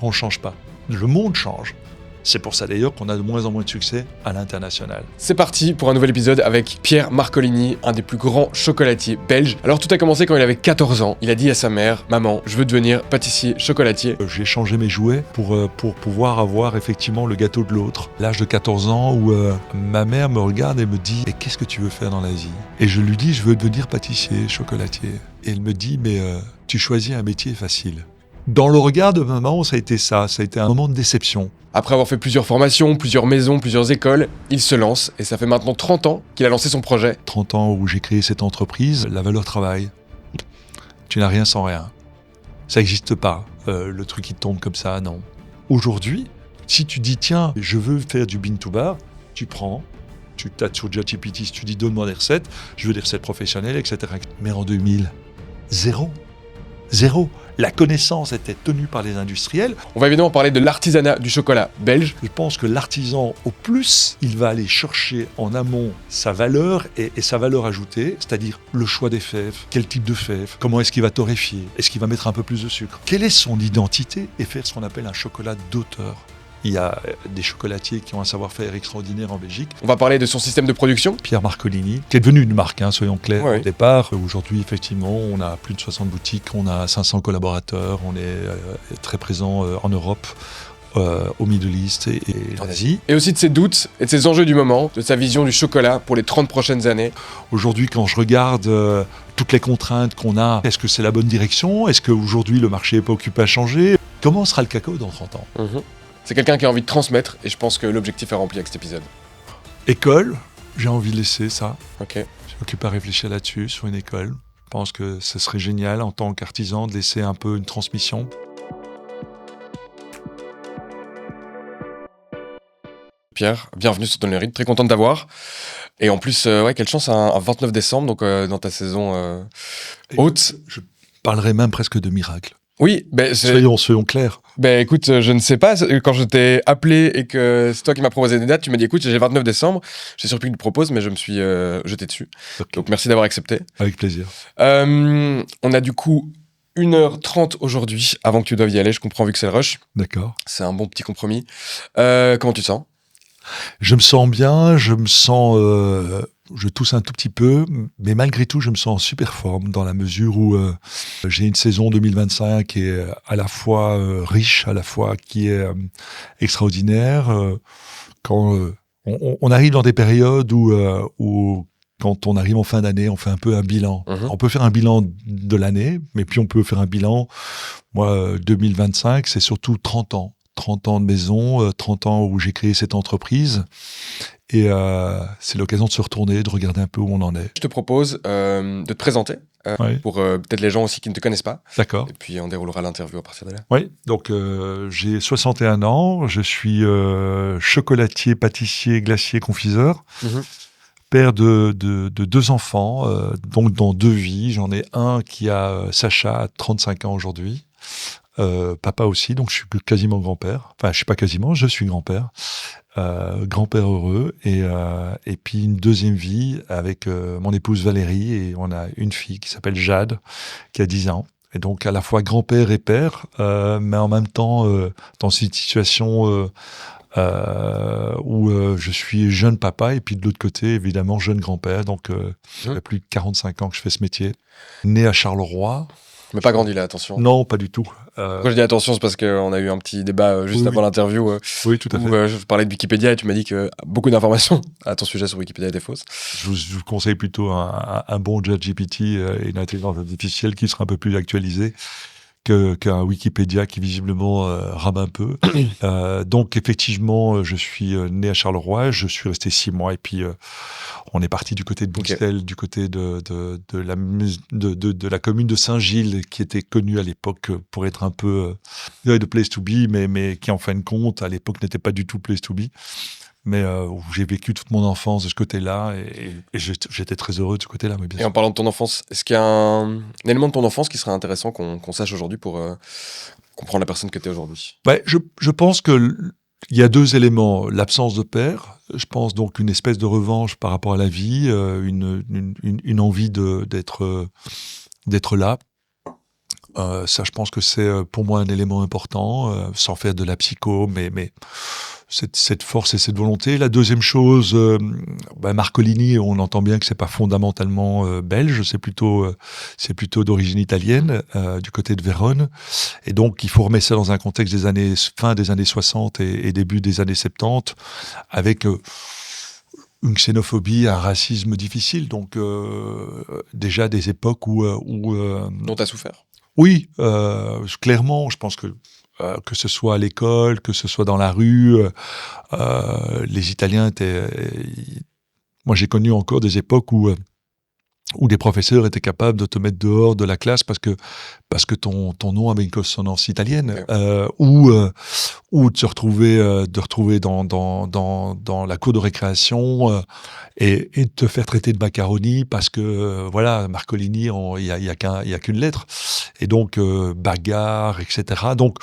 On ne change pas. Le monde change. C'est pour ça d'ailleurs qu'on a de moins en moins de succès à l'international. C'est parti pour un nouvel épisode avec Pierre Marcolini, un des plus grands chocolatiers belges. Alors tout a commencé quand il avait 14 ans. Il a dit à sa mère, maman, je veux devenir pâtissier chocolatier. J'ai changé mes jouets pour pouvoir avoir effectivement le gâteau de l'autre. L'âge de 14 ans où ma mère me regarde et me dit « Et qu'est-ce que tu veux faire dans la vie ?» Et je lui dis « Je veux devenir pâtissier, chocolatier. » Et elle me dit « Mais tu choisis un métier facile. » Dans le regard de maman, ça a été ça. Ça a été un moment de déception. Après avoir fait plusieurs formations, plusieurs maisons, plusieurs écoles, il se lance et ça fait maintenant 30 ans qu'il a lancé son projet. 30 ans où j'ai créé cette entreprise, la valeur travail. Tu n'as rien sans rien. Ça n'existe pas, le truc qui tombe comme ça, non. Aujourd'hui, si tu dis, tiens, je veux faire du bean to bar, tu prends, tu tapes sur ChatGPT, tu dis, donne-moi des recettes, je veux des recettes professionnelles, etc. Mais en 2000, zéro. La connaissance était tenue par les industriels. On va évidemment parler de l'artisanat du chocolat belge. Je pense que l'artisan, au plus, il va aller chercher en amont sa valeur et sa valeur ajoutée, c'est-à-dire le choix des fèves, quel type de fèves, comment est-ce qu'il va torréfier, est-ce qu'il va mettre un peu plus de sucre, quelle est son identité et faire ce qu'on appelle un chocolat d'auteur. Il y a des chocolatiers qui ont un savoir-faire extraordinaire en Belgique. On va parler de son système de production. Pierre Marcolini, qui est devenu une marque, soyons clairs, Ouais. au départ. Aujourd'hui, effectivement, on a plus de 60 boutiques, on a 500 collaborateurs, on est très présent en Europe, au Middle East et en Asie. Et aussi de ses doutes et de ses enjeux du moment, de sa vision du chocolat pour les 30 prochaines années. Aujourd'hui, quand je regarde toutes les contraintes qu'on a, est-ce que c'est la bonne direction ? Est-ce qu'aujourd'hui, le marché n'est pas occupé à changer ? Comment sera le cacao dans 30 ans ? C'est quelqu'un qui a envie de transmettre et je pense que l'objectif est rempli avec cet épisode. École, j'ai envie de laisser ça. Ok. Je m'occupe à réfléchir là-dessus, sur une école. Je pense que ce serait génial en tant qu'artisan de laisser un peu une transmission. Pierre, bienvenue sur Tonnerie, très content de t'avoir. Et en plus, quelle chance, un 29 décembre, donc dans ta saison haute. Je parlerais même presque de miracle. Oui, Soyons clairs. Écoute, je ne sais pas, quand je t'ai appelé et que c'est toi qui m'as proposé des dates, tu m'as dit écoute, j'ai 29 décembre, j'ai surpris que tu te proposes, mais je me suis jeté dessus. Okay. Donc merci d'avoir accepté. Avec plaisir. On a du coup 1h30 aujourd'hui, avant que tu doives y aller, je comprends vu que c'est le rush. D'accord. C'est un bon petit compromis. Comment tu te sens ? Je me sens bien, je tousse un tout petit peu, mais malgré tout, je me sens en super forme dans la mesure où j'ai une saison 2025 qui est à la fois riche, à la fois qui est extraordinaire. Quand on arrive dans des périodes où quand on arrive en fin d'année, on fait un peu un bilan. On peut faire un bilan de l'année, mais puis on peut faire un bilan. Moi, 2025, c'est surtout 30 ans. 30 ans de maison, 30 ans où j'ai créé cette entreprise. Et c'est l'occasion de se retourner, de regarder un peu où on en est. Je te propose de te présenter pour peut-être les gens aussi qui ne te connaissent pas. D'accord. Et puis on déroulera l'interview à partir de là. Oui, donc j'ai 61 ans, je suis chocolatier, pâtissier, glacier, confiseur. Père de 2 enfants, donc dans 2 vies. J'en ai un qui a Sacha, 35 ans aujourd'hui. Papa aussi, donc je suis quasiment grand-père. Enfin, je suis pas quasiment, je suis grand-père. Grand-père heureux. Et puis une deuxième vie avec mon épouse Valérie. Et on a une fille qui s'appelle Jade, qui a 10 ans. Et donc à la fois grand-père et père, mais en même temps dans cette situation où je suis jeune papa. Et puis de l'autre côté, évidemment, jeune grand-père. Donc ça fait plus de 45 ans que je fais ce métier. Né à Charleroi. Mais pas grandi là, attention. Non, pas du tout. Pourquoi je dis attention, c'est parce qu'on a eu un petit débat juste avant l'interview. Oui, tout à fait. Où je parlais de Wikipédia et tu m'as dit que beaucoup d'informations à ton sujet sur Wikipédia étaient fausses. Je vous conseille plutôt un bon ChatGPT et une intelligence artificielle qui sera un peu plus actualisée qu'un Wikipédia qui visiblement rame un peu. Donc effectivement, je suis né à Charleroi, je suis resté 6 mois et puis on est parti du côté de Bruxelles, du côté de la commune de Saint-Gilles, qui était connue à l'époque pour être un peu the place to be, mais qui en fin de compte à l'époque n'était pas du tout place to be. Mais où j'ai vécu toute mon enfance de ce côté-là et j'étais très heureux de ce côté-là. Mais bien et sûr. en parlant de ton enfance, est-ce qu'il y a un élément de ton enfance qui serait intéressant qu'on sache aujourd'hui pour comprendre la personne que tu es aujourd'hui ? Ouais, je pense qu'il y a 2 éléments. L'absence de père, je pense donc une espèce de revanche par rapport à la vie, une envie d'être là. Ça, je pense que c'est pour moi un élément important, sans faire de la psycho, mais cette force et cette volonté. La deuxième chose, Marcolini, on entend bien que c'est pas fondamentalement belge, c'est plutôt d'origine italienne, du côté de Vérone. Et donc, il faut remettre ça dans un contexte fin des années 60 et début des années 70, avec une xénophobie, un racisme difficile. Donc, déjà des époques où Dont tu as souffert. oui, clairement, je pense que ce soit à l'école, que ce soit dans la rue, les Italiens étaient. Moi, j'ai connu encore des époques où des professeurs étaient capables de te mettre dehors de la classe parce que ton nom avait une consonance italienne, ou de se retrouver dans la cour de récréation et de te faire traiter de macaroni parce que voilà, Marcolini, il y a qu'une lettre, et donc bagarre, etc. Donc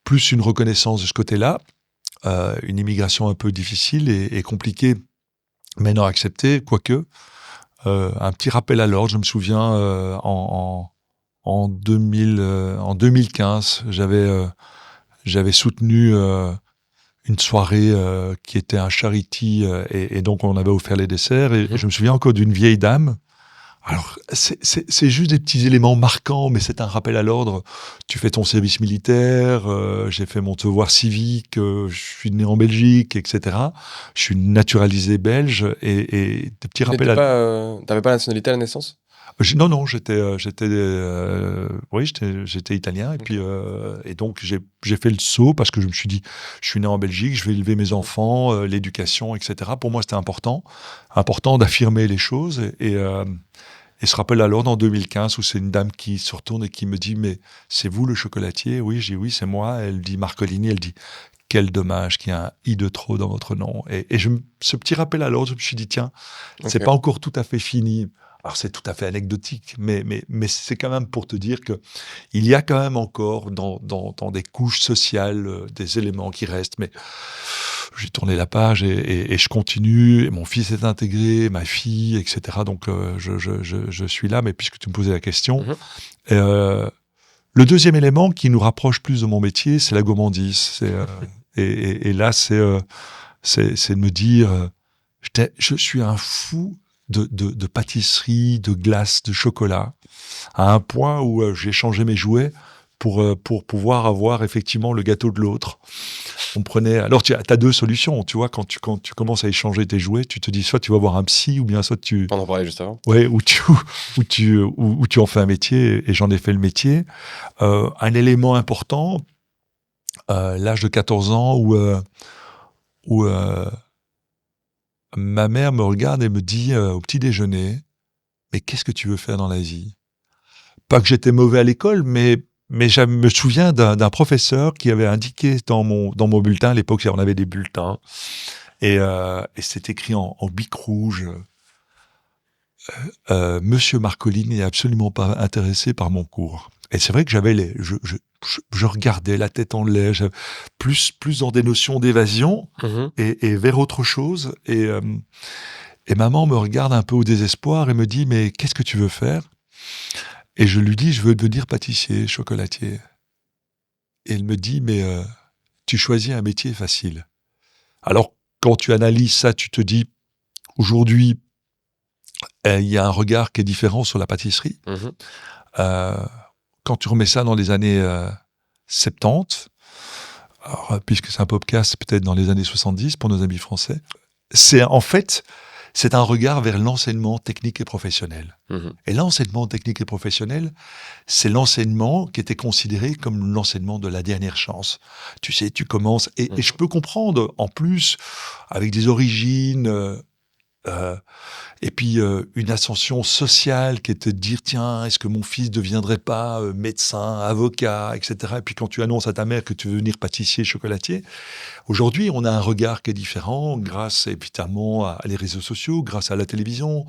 plus une reconnaissance de ce côté-là, une immigration un peu difficile et compliquée, mais non acceptée, quoique. Un petit rappel à l'ordre, je me souviens en 2015, j'avais soutenu une soirée qui était un charity, et donc on avait offert les desserts, et je me souviens encore d'une vieille dame. Alors, c'est juste des petits éléments marquants, mais c'est un rappel à l'ordre. Tu fais ton service militaire, j'ai fait mon devoir civique, je suis né en Belgique, etc. Je suis naturalisé belge, et des petits rappels à l'ordre. T'avais pas la nationalité à la naissance? Non, j'étais italien, et puis et donc j'ai fait le saut parce que je me suis dit, je suis né en Belgique, je vais élever mes enfants, l'éducation, etc. Pour moi, c'était important d'affirmer les choses, et ce rappel à l'ordre en 2015 où c'est une dame qui se retourne et qui me dit, mais c'est vous le chocolatier? Oui, j'ai dit oui, c'est moi. Elle dit Marcolini, elle dit, quel dommage qu'il y a un i de trop dans votre nom. Et ce petit rappel à l'ordre, je me suis dit, tiens, c'est pas encore tout à fait fini. Alors c'est tout à fait anecdotique, mais c'est quand même pour te dire que il y a quand même encore dans des couches sociales des éléments qui restent. Mais j'ai tourné la page et je continue. Et mon fils est intégré, ma fille, etc. Donc je suis là. Mais puisque tu me posais la question, le deuxième élément qui nous rapproche plus de mon métier, c'est la gourmandise. Et là, c'est de me dire, je suis un fou de pâtisserie, de glace, de chocolat, à un point où j'ai changé mes jouets pour pouvoir avoir effectivement le gâteau de l'autre. On prenait. Alors tu as deux solutions, tu vois, quand tu commences à échanger tes jouets, tu te dis soit tu vas voir un psy, ou bien soit tu. On en parlait juste avant. Ouais, ou tu en fais un métier, et j'en ai fait le métier. Un élément important, l'âge de 14 ans, où ma mère me regarde et me dit au petit déjeuner, mais qu'est-ce que tu veux faire dans la vie? Pas que j'étais mauvais à l'école, mais je me souviens d'un professeur qui avait indiqué dans mon bulletin, à l'époque on avait des bulletins, et c'est écrit en bic rouge, Monsieur Marcolini n'est absolument pas intéressé par mon cours. Et c'est vrai que j'avais je regardais la tête en l'air, plus dans des notions d'évasion et vers autre chose. Et maman me regarde un peu au désespoir et me dit, mais qu'est-ce que tu veux faire? Et je lui dis, je veux devenir pâtissier, chocolatier. Et elle me dit, mais tu choisis un métier facile. Alors, quand tu analyses ça, tu te dis, aujourd'hui, il y a un regard qui est différent sur la pâtisserie. Quand tu remets ça dans les années 70, alors, puisque c'est un podcast, peut-être dans les années 70 pour nos amis français, c'est un regard vers l'enseignement technique et professionnel. Et l'enseignement technique et professionnel, c'est l'enseignement qui était considéré comme l'enseignement de la dernière chance. Tu sais, tu commences, et je peux comprendre, en plus, avec des origines... et puis une ascension sociale qui est de dire, tiens, est-ce que mon fils ne deviendrait pas médecin, avocat, etc. Et puis quand tu annonces à ta mère que tu veux devenir pâtissier, chocolatier, aujourd'hui on a un regard qui est différent grâce évidemment à les réseaux sociaux, grâce à la télévision.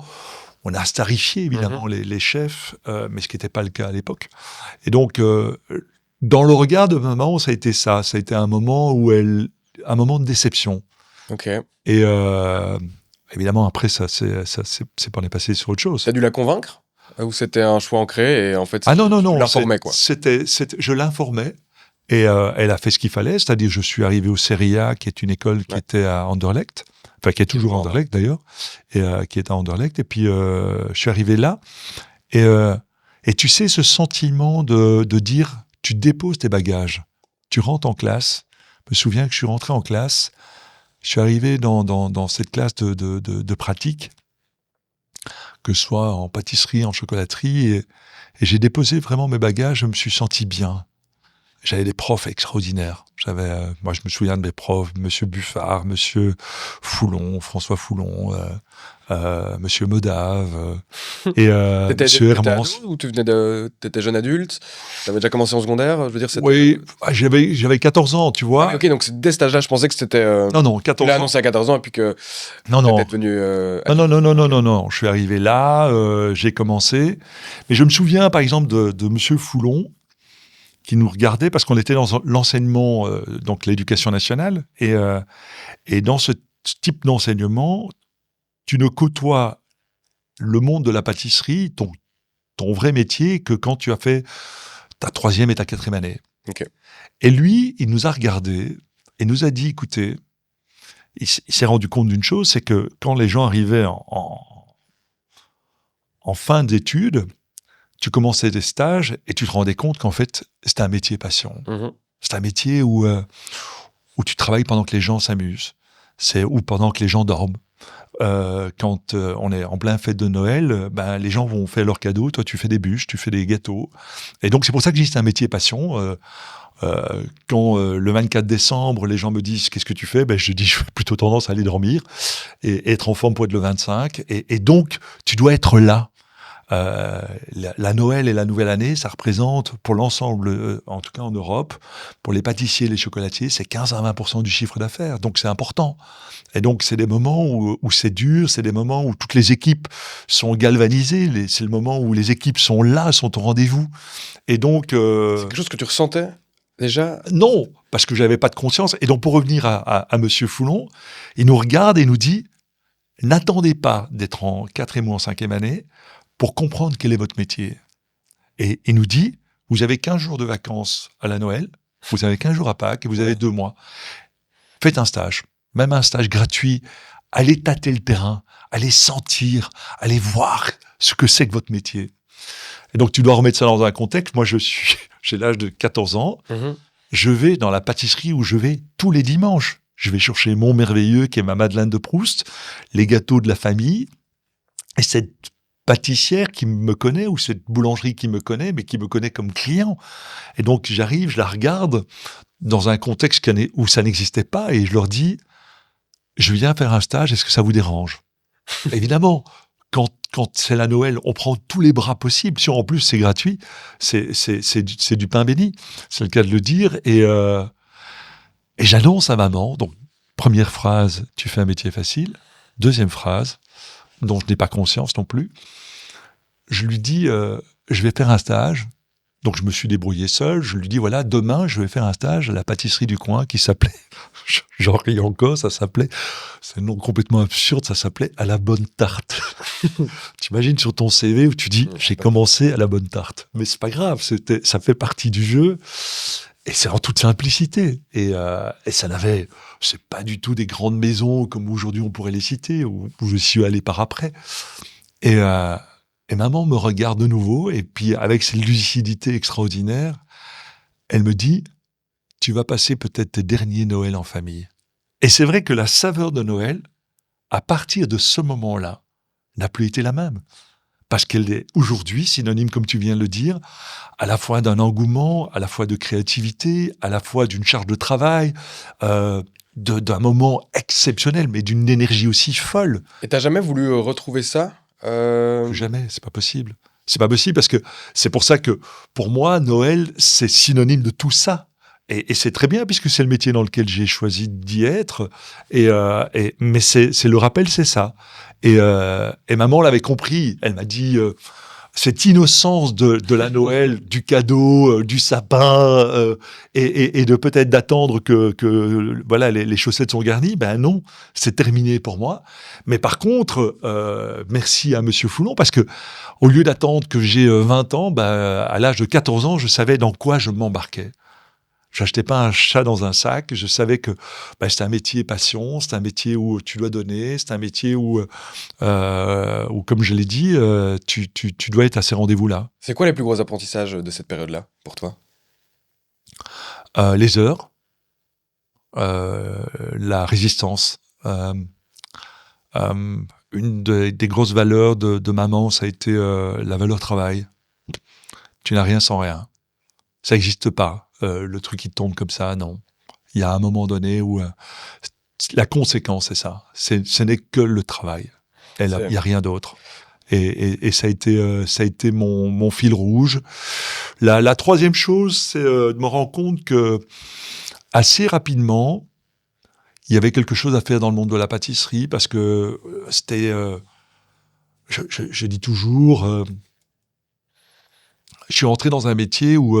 On a starifié évidemment les chefs, mais ce qui n'était pas le cas à l'époque. Et donc dans le regard de maman, ça a été ça. Ça a été un moment un moment de déception. Ok. Et évidemment, après, ça c'est pas passé sur autre chose. T'as dû la convaincre Ou c'était un choix ancré et en fait, Ah non, tu l'informais, quoi. Je l'informais et elle a fait ce qu'il fallait, c'est-à-dire je suis arrivé au Serie A, qui est une école qui était à Anderlecht, enfin qui est toujours à Anderlecht d'ailleurs, et qui est à Anderlecht, et puis je suis arrivé là, et tu sais ce sentiment de dire, tu déposes tes bagages, tu rentres en classe, je me souviens que je suis rentré en classe, je suis arrivé dans cette classe de pratique, que ce soit en pâtisserie, en chocolaterie, et j'ai déposé vraiment mes bagages, je me suis senti bien. J'avais des profs extraordinaires. Moi, je me souviens de mes profs, Monsieur Buffard, Monsieur Foulon, François Foulon, Monsieur Modave, et Monsieur Hermans. Ado ou t'étais jeune adulte? T'avais déjà commencé en secondaire? Je veux dire, c'était... Oui, j'avais 14 ans, tu vois. Ah, ok, donc dès cet âge-là, je pensais que c'était... Non, 14 ans. Tu l'as annoncé à 14 ans et puis que non. t'étais devenu... Non. Je suis arrivé là, j'ai commencé. Mais je me souviens, par exemple, de Monsieur Foulon, qui nous regardait parce qu'on était dans l'enseignement, donc l'éducation nationale, et dans ce type d'enseignement, tu ne côtoies le monde de la pâtisserie, ton vrai métier, que quand tu as fait ta 3e et ta 4e année. Okay. Et lui, il nous a regardés et nous a dit, écoutez, il s'est rendu compte d'une chose, c'est que quand les gens arrivaient en fin d'études, tu commençais des stages et tu te rendais compte qu'en fait, c'était un métier passion. Mmh. C'est un métier où tu travailles pendant que les gens s'amusent. Ou pendant que les gens dorment. Quand on est en plein fête de Noël, les gens vont faire leurs cadeaux, toi tu fais des bûches, tu fais des gâteaux. Et donc c'est pour ça que je dis c'est un métier passion. Quand le 24 décembre, les gens me disent « Qu'est-ce que tu fais ?» Je dis « Je fais plutôt tendance à aller dormir et être en forme pour être le 25. » Et donc, tu dois être là. La Noël et la Nouvelle Année, ça représente pour l'ensemble, en tout cas en Europe, pour les pâtissiers et les chocolatiers, c'est 15 à 20% du chiffre d'affaires. Donc c'est important. Et donc c'est des moments où c'est dur, c'est des moments où toutes les équipes sont galvanisées, c'est le moment où les équipes sont là, sont au rendez-vous. Et donc... C'est quelque chose que tu ressentais déjà? Non, parce que j'avais pas de conscience. Et donc pour revenir à Monsieur Foulon, il nous regarde et nous dit « N'attendez pas d'être en 4e ou en 5e année pour comprendre quel est votre métier. » Et il nous dit, vous avez 15 jours de vacances à la Noël, vous avez 15 jours à Pâques et vous avez 2 mois. Faites un stage, même un stage gratuit. Allez tâter le terrain, allez sentir, allez voir ce que c'est que votre métier. Et donc tu dois remettre ça dans un contexte. Moi, j'ai l'âge de 14 ans. Je vais dans la pâtisserie où je vais tous les dimanches. Je vais chercher mon merveilleux qui est ma Madeleine de Proust, les gâteaux de la famille. Et cette pâtissière qui me connaît, ou cette boulangerie qui me connaît, mais qui me connaît comme client. Et donc, j'arrive, je la regarde dans un contexte où ça n'existait pas, et je leur dis, je viens faire un stage, est-ce que ça vous dérange? Évidemment, quand c'est la Noël, on prend tous les bras possibles. Si en plus c'est gratuit, c'est du pain béni. C'est le cas de le dire. Et j'annonce à maman, donc, première phrase, tu fais un métier facile. Deuxième phrase, dont je n'ai pas conscience non plus, je lui dis, je vais faire un stage. Donc je me suis débrouillé seul, je lui dis, voilà, demain, je vais faire un stage à la pâtisserie du coin qui s'appelait, j'en ris encore, c'est un nom complètement absurde, ça s'appelait « À la bonne tarte ». T'imagines sur ton CV où tu dis, j'ai commencé à la bonne tarte. Mais c'est pas grave, ça fait partie du jeu. Et c'est en toute simplicité. Et ça c'est pas du tout des grandes maisons comme aujourd'hui on pourrait les citer, où je suis allé par après. Et maman me regarde de nouveau, et puis avec cette lucidité extraordinaire, elle me dit, tu vas passer peut-être tes derniers Noëls en famille. Et c'est vrai que la saveur de Noël, à partir de ce moment-là, n'a plus été la même. Parce qu'elle est aujourd'hui synonyme, comme tu viens de le dire, à la fois d'un engouement, à la fois de créativité, à la fois d'une charge de travail, d'un moment exceptionnel, mais d'une énergie aussi folle. Et t'as jamais voulu retrouver ça? Jamais, c'est pas possible. C'est pas possible parce que c'est pour ça que, pour moi, Noël, c'est synonyme de tout ça. Et c'est très bien puisque c'est le métier dans lequel j'ai choisi d'y être. Mais c'est le rappel, c'est ça. Et maman l'avait compris. Elle m'a dit, cette innocence de la Noël, du cadeau, du sapin, et de peut-être d'attendre que voilà les chaussettes sont garnies. Ben non, c'est terminé pour moi. Mais par contre, merci à Monsieur Foulon, parce que au lieu d'attendre que j'ai 20 ans, ben, à l'âge de 14 ans, je savais dans quoi je m'embarquais. J'achetais pas un chat dans un sac. Je savais que c'est un métier passion, c'est un métier où tu dois donner, c'est un métier où comme je l'ai dit, tu dois être à ces rendez-vous-là. C'est quoi les plus gros apprentissages de cette période-là, pour toi? Les heures, la résistance. Une des grosses valeurs de maman, ça a été la valeur travail. Tu n'as rien sans rien. Ça n'existe pas. Le truc qui tombe comme ça, non. Il y a un moment donné où la conséquence, c'est ça. Ce n'est que le travail. Il n'y a rien d'autre. Et ça a été mon fil rouge. La troisième chose, c'est de me rendre compte que assez rapidement, il y avait quelque chose à faire dans le monde de la pâtisserie, parce que c'était... je dis toujours... je suis entré dans un métier où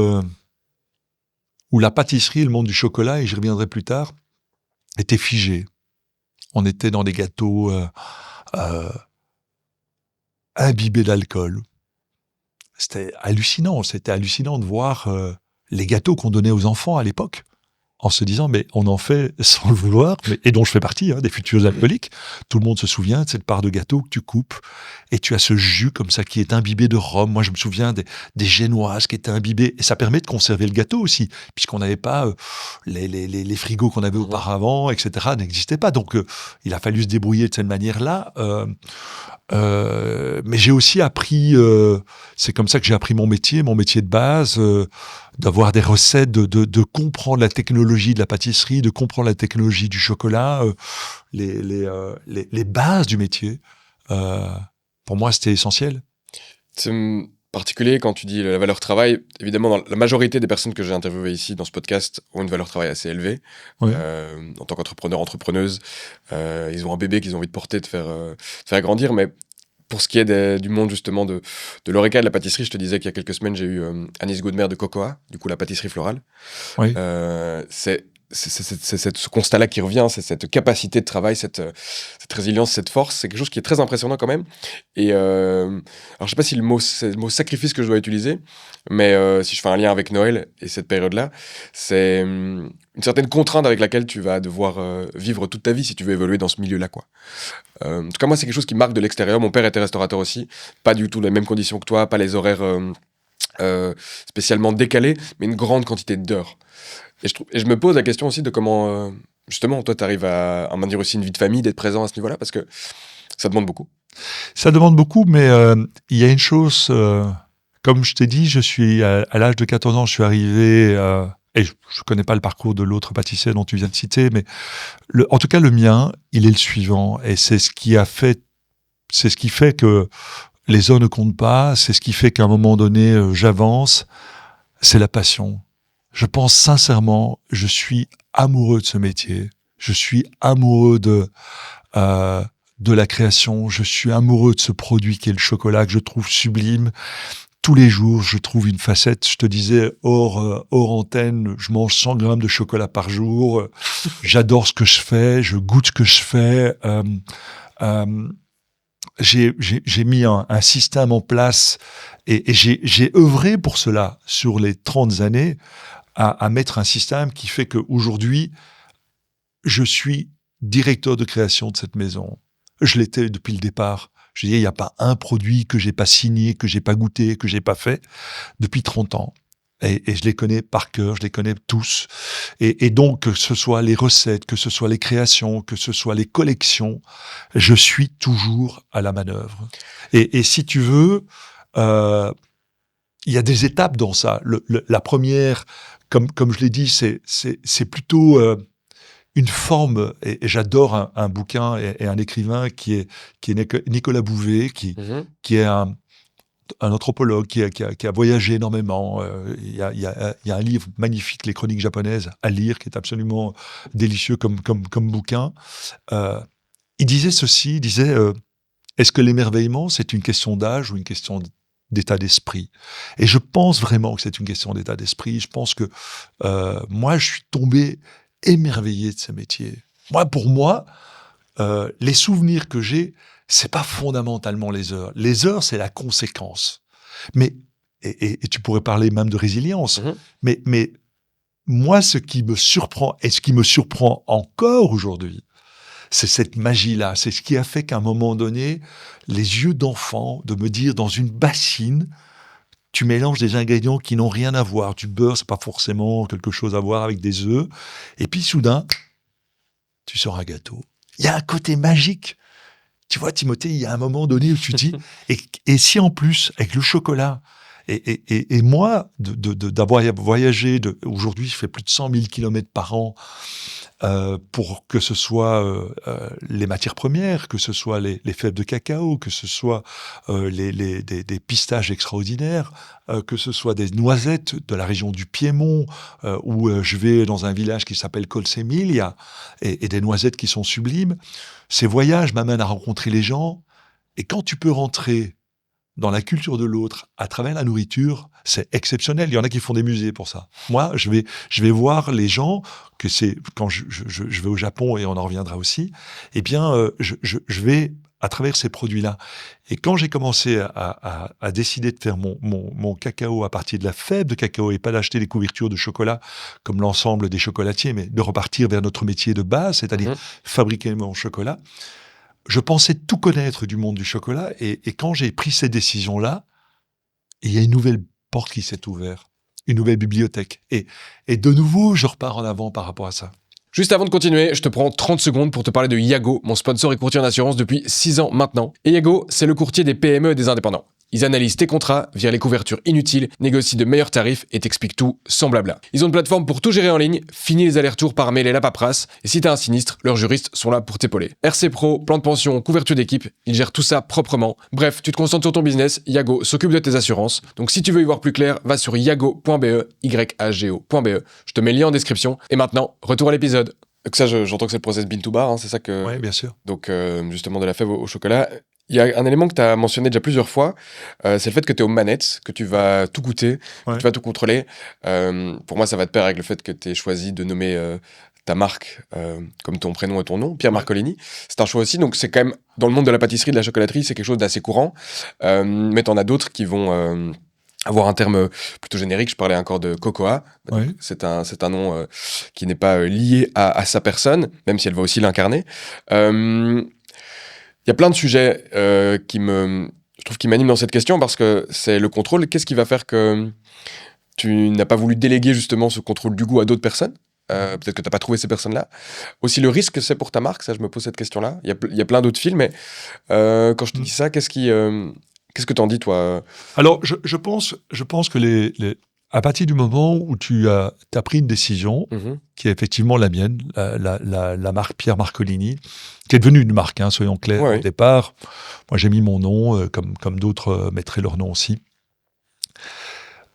la pâtisserie, le monde du chocolat, et j'y reviendrai plus tard, était figé. On était dans des gâteaux imbibés d'alcool. C'était hallucinant de voir les gâteaux qu'on donnait aux enfants à l'époque, en se disant, mais on en fait sans le vouloir, et dont je fais partie, des futurs alcooliques. Tout le monde se souvient de cette part de gâteau que tu coupes, et tu as ce jus comme ça qui est imbibé de rhum. Moi, je me souviens des génoises qui étaient imbibées, et ça permet de conserver le gâteau aussi, puisqu'on n'avait pas les frigos qu'on avait auparavant, etc., n'existaient pas. Donc, il a fallu se débrouiller de cette manière-là. Mais j'ai aussi appris, c'est comme ça que j'ai appris mon métier de base, d'avoir des recettes, de comprendre la technologie de la pâtisserie, de comprendre la technologie du chocolat, les bases du métier. Pour moi, c'était essentiel. C'est particulier quand tu dis la valeur travail. Évidemment, dans la majorité des personnes que j'ai interviewées ici dans ce podcast ont une valeur travail assez élevée. Oui. En tant qu'entrepreneur, entrepreneuse, ils ont un bébé qu'ils ont envie de porter, de faire grandir. Mais pour ce qui est du monde justement de l'Horeca et de la pâtisserie, je te disais qu'il y a quelques semaines, j'ai eu Anis Goudmer de Cocoa, du coup la pâtisserie florale. Oui. C'est ce constat-là qui revient, c'est cette capacité de travail, cette résilience, cette force, c'est quelque chose qui est très impressionnant quand même. Et alors je sais pas si c'est le mot sacrifice que je dois utiliser, mais si je fais un lien avec Noël et cette période-là, c'est une certaine contrainte avec laquelle tu vas devoir vivre toute ta vie si tu veux évoluer dans ce milieu-là, quoi. En tout cas, moi, c'est quelque chose qui marque de l'extérieur. Mon père était restaurateur aussi, pas du tout les mêmes conditions que toi, pas les horaires spécialement décalés, mais une grande quantité d'heures. Et je me pose la question aussi de comment, justement, toi, tu arrives à maintenir aussi une vie de famille, d'être présent à ce niveau-là, parce que ça demande beaucoup. Ça demande beaucoup, mais il y a une chose, comme je t'ai dit, je suis à l'âge de 14 ans, je suis arrivé, et je ne connais pas le parcours de l'autre pâtissier dont tu viens de citer, mais en tout cas, le mien, il est le suivant, et c'est ce qui fait que les heures ne comptent pas, c'est ce qui fait qu'à un moment donné, j'avance, c'est la passion. Je pense sincèrement, je suis amoureux de ce métier. Je suis amoureux de la création. Je suis amoureux de ce produit qui est le chocolat que je trouve sublime. Tous les jours, je trouve une facette. Je te disais, hors antenne, je mange 100 grammes de chocolat par jour. J'adore ce que je fais. Je goûte ce que je fais. J'ai mis un système en place et j'ai œuvré pour cela sur les 30 années à mettre un système qui fait qu'aujourd'hui, je suis directeur de création de cette maison. Je l'étais depuis le départ. Je dis, il n'y a pas un produit que j'ai pas signé, que j'ai pas goûté, que j'ai pas fait depuis 30 ans. Et je les connais par cœur, je les connais tous. Et donc, que ce soit les recettes, que ce soit les créations, que ce soit les collections, je suis toujours à la manœuvre. Et si tu veux, il y a des étapes dans ça. La première, comme je l'ai dit, c'est plutôt une forme, et j'adore un bouquin et un écrivain qui est Nicolas Bouvet, qui est un anthropologue qui a voyagé énormément. Il y a un livre magnifique, Les Chroniques japonaises, à lire, qui est absolument délicieux comme bouquin. Il disait ceci, est-ce que l'émerveillement, c'est une question d'âge ou une question d'état d'esprit. Et je pense vraiment que c'est une question d'état d'esprit. Je pense que moi, je suis tombé émerveillé de ce métier. Pour moi, les souvenirs que j'ai, c'est pas fondamentalement les heures. Les heures, c'est la conséquence. Mais et tu pourrais parler même de résilience. Mais moi, ce qui me surprend et ce qui me surprend encore aujourd'hui, c'est cette magie-là. C'est ce qui a fait qu'à un moment donné, les yeux d'enfant, de me dire dans une bassine, tu mélanges des ingrédients qui n'ont rien à voir. Du beurre, c'est pas forcément quelque chose à voir avec des œufs. Et puis soudain, tu sors un gâteau. Il y a un côté magique. Tu vois, Timothée, il y a un moment donné où tu dis, et si en plus, avec le chocolat, et moi, d'avoir voyagé, aujourd'hui, je fais plus de 100 000 kilomètres par an, pour que ce soit les matières premières, que ce soit les fèves de cacao, que ce soit des pistaches extraordinaires, que ce soit des noisettes de la région du Piémont, où je vais dans un village qui s'appelle Colsemilia, et des noisettes qui sont sublimes. Ces voyages m'amènent à rencontrer les gens, et quand tu peux rentrer dans la culture de l'autre à travers la nourriture, c'est exceptionnel. Il y en a qui font des musées pour ça. Moi, je vais voir les gens, que c'est quand je vais au Japon, et on en reviendra aussi, eh bien, je vais à travers ces produits-là. Et quand j'ai commencé à décider de faire mon cacao à partir de la fève de cacao, et pas d'acheter des couvertures de chocolat comme l'ensemble des chocolatiers, mais de repartir vers notre métier de base, c'est-à-dire fabriquer mon chocolat, je pensais tout connaître du monde du chocolat, et quand j'ai pris ces décisions-là, il y a une nouvelle porte qui s'est ouverte, une nouvelle bibliothèque. Et de nouveau, je repars en avant par rapport à ça. Juste avant de continuer, je te prends 30 secondes pour te parler de Yago, mon sponsor et courtier en assurance depuis 6 ans maintenant. Et Yago, c'est le courtier des PME et des indépendants. Ils analysent tes contrats, virent les couvertures inutiles, négocient de meilleurs tarifs et t'expliquent tout sans blabla. Ils ont une plateforme pour tout gérer en ligne, fini les allers-retours par mail et la paperasse, et si t'as un sinistre, leurs juristes sont là pour t'épauler. RC Pro, plan de pension, couverture d'équipe, ils gèrent tout ça proprement. Bref, tu te concentres sur ton business, Yago s'occupe de tes assurances. Donc si tu veux y voir plus clair, va sur yago.be, yago.be. Je te mets le lien en description. Et maintenant, retour à l'épisode. Donc ça, j'entends que c'est le process bean to bar, hein, c'est ça que... Oui, bien sûr. Donc justement de la fève au chocolat. Il y a un élément que tu as mentionné déjà plusieurs fois, c'est le fait que tu es aux manettes, que tu vas tout goûter, que tu vas tout contrôler. Pour moi, ça va de pair avec le fait que tu aies choisi de nommer ta marque comme ton prénom et ton nom, Pierre Marcolini. C'est un choix aussi, donc c'est quand même, dans le monde de la pâtisserie, de la chocolaterie, c'est quelque chose d'assez courant. Mais tu en as d'autres qui vont... avoir un terme plutôt générique. Je parlais encore de Cocoa. Oui. C'est un nom qui n'est pas lié à sa personne, même si elle va aussi l'incarner. Il y a plein de sujets je trouve qui m'animent dans cette question, parce que c'est le contrôle. Qu'est-ce qui va faire que tu n'as pas voulu déléguer justement ce contrôle du goût à d'autres personnes? Peut-être que tu n'as pas trouvé ces personnes-là. Aussi, le risque que c'est pour ta marque, ça, je me pose cette question-là. Il y a plein d'autres films, mais quand je te dis ça, qu'est-ce que t'en dis, toi? Alors, je pense que à partir du moment où tu as pris une décision, qui est effectivement la mienne, la marque Pierre Marcolini, qui est devenue une marque, hein, soyons clairs, au départ. Moi, j'ai mis mon nom, comme d'autres mettraient leur nom aussi.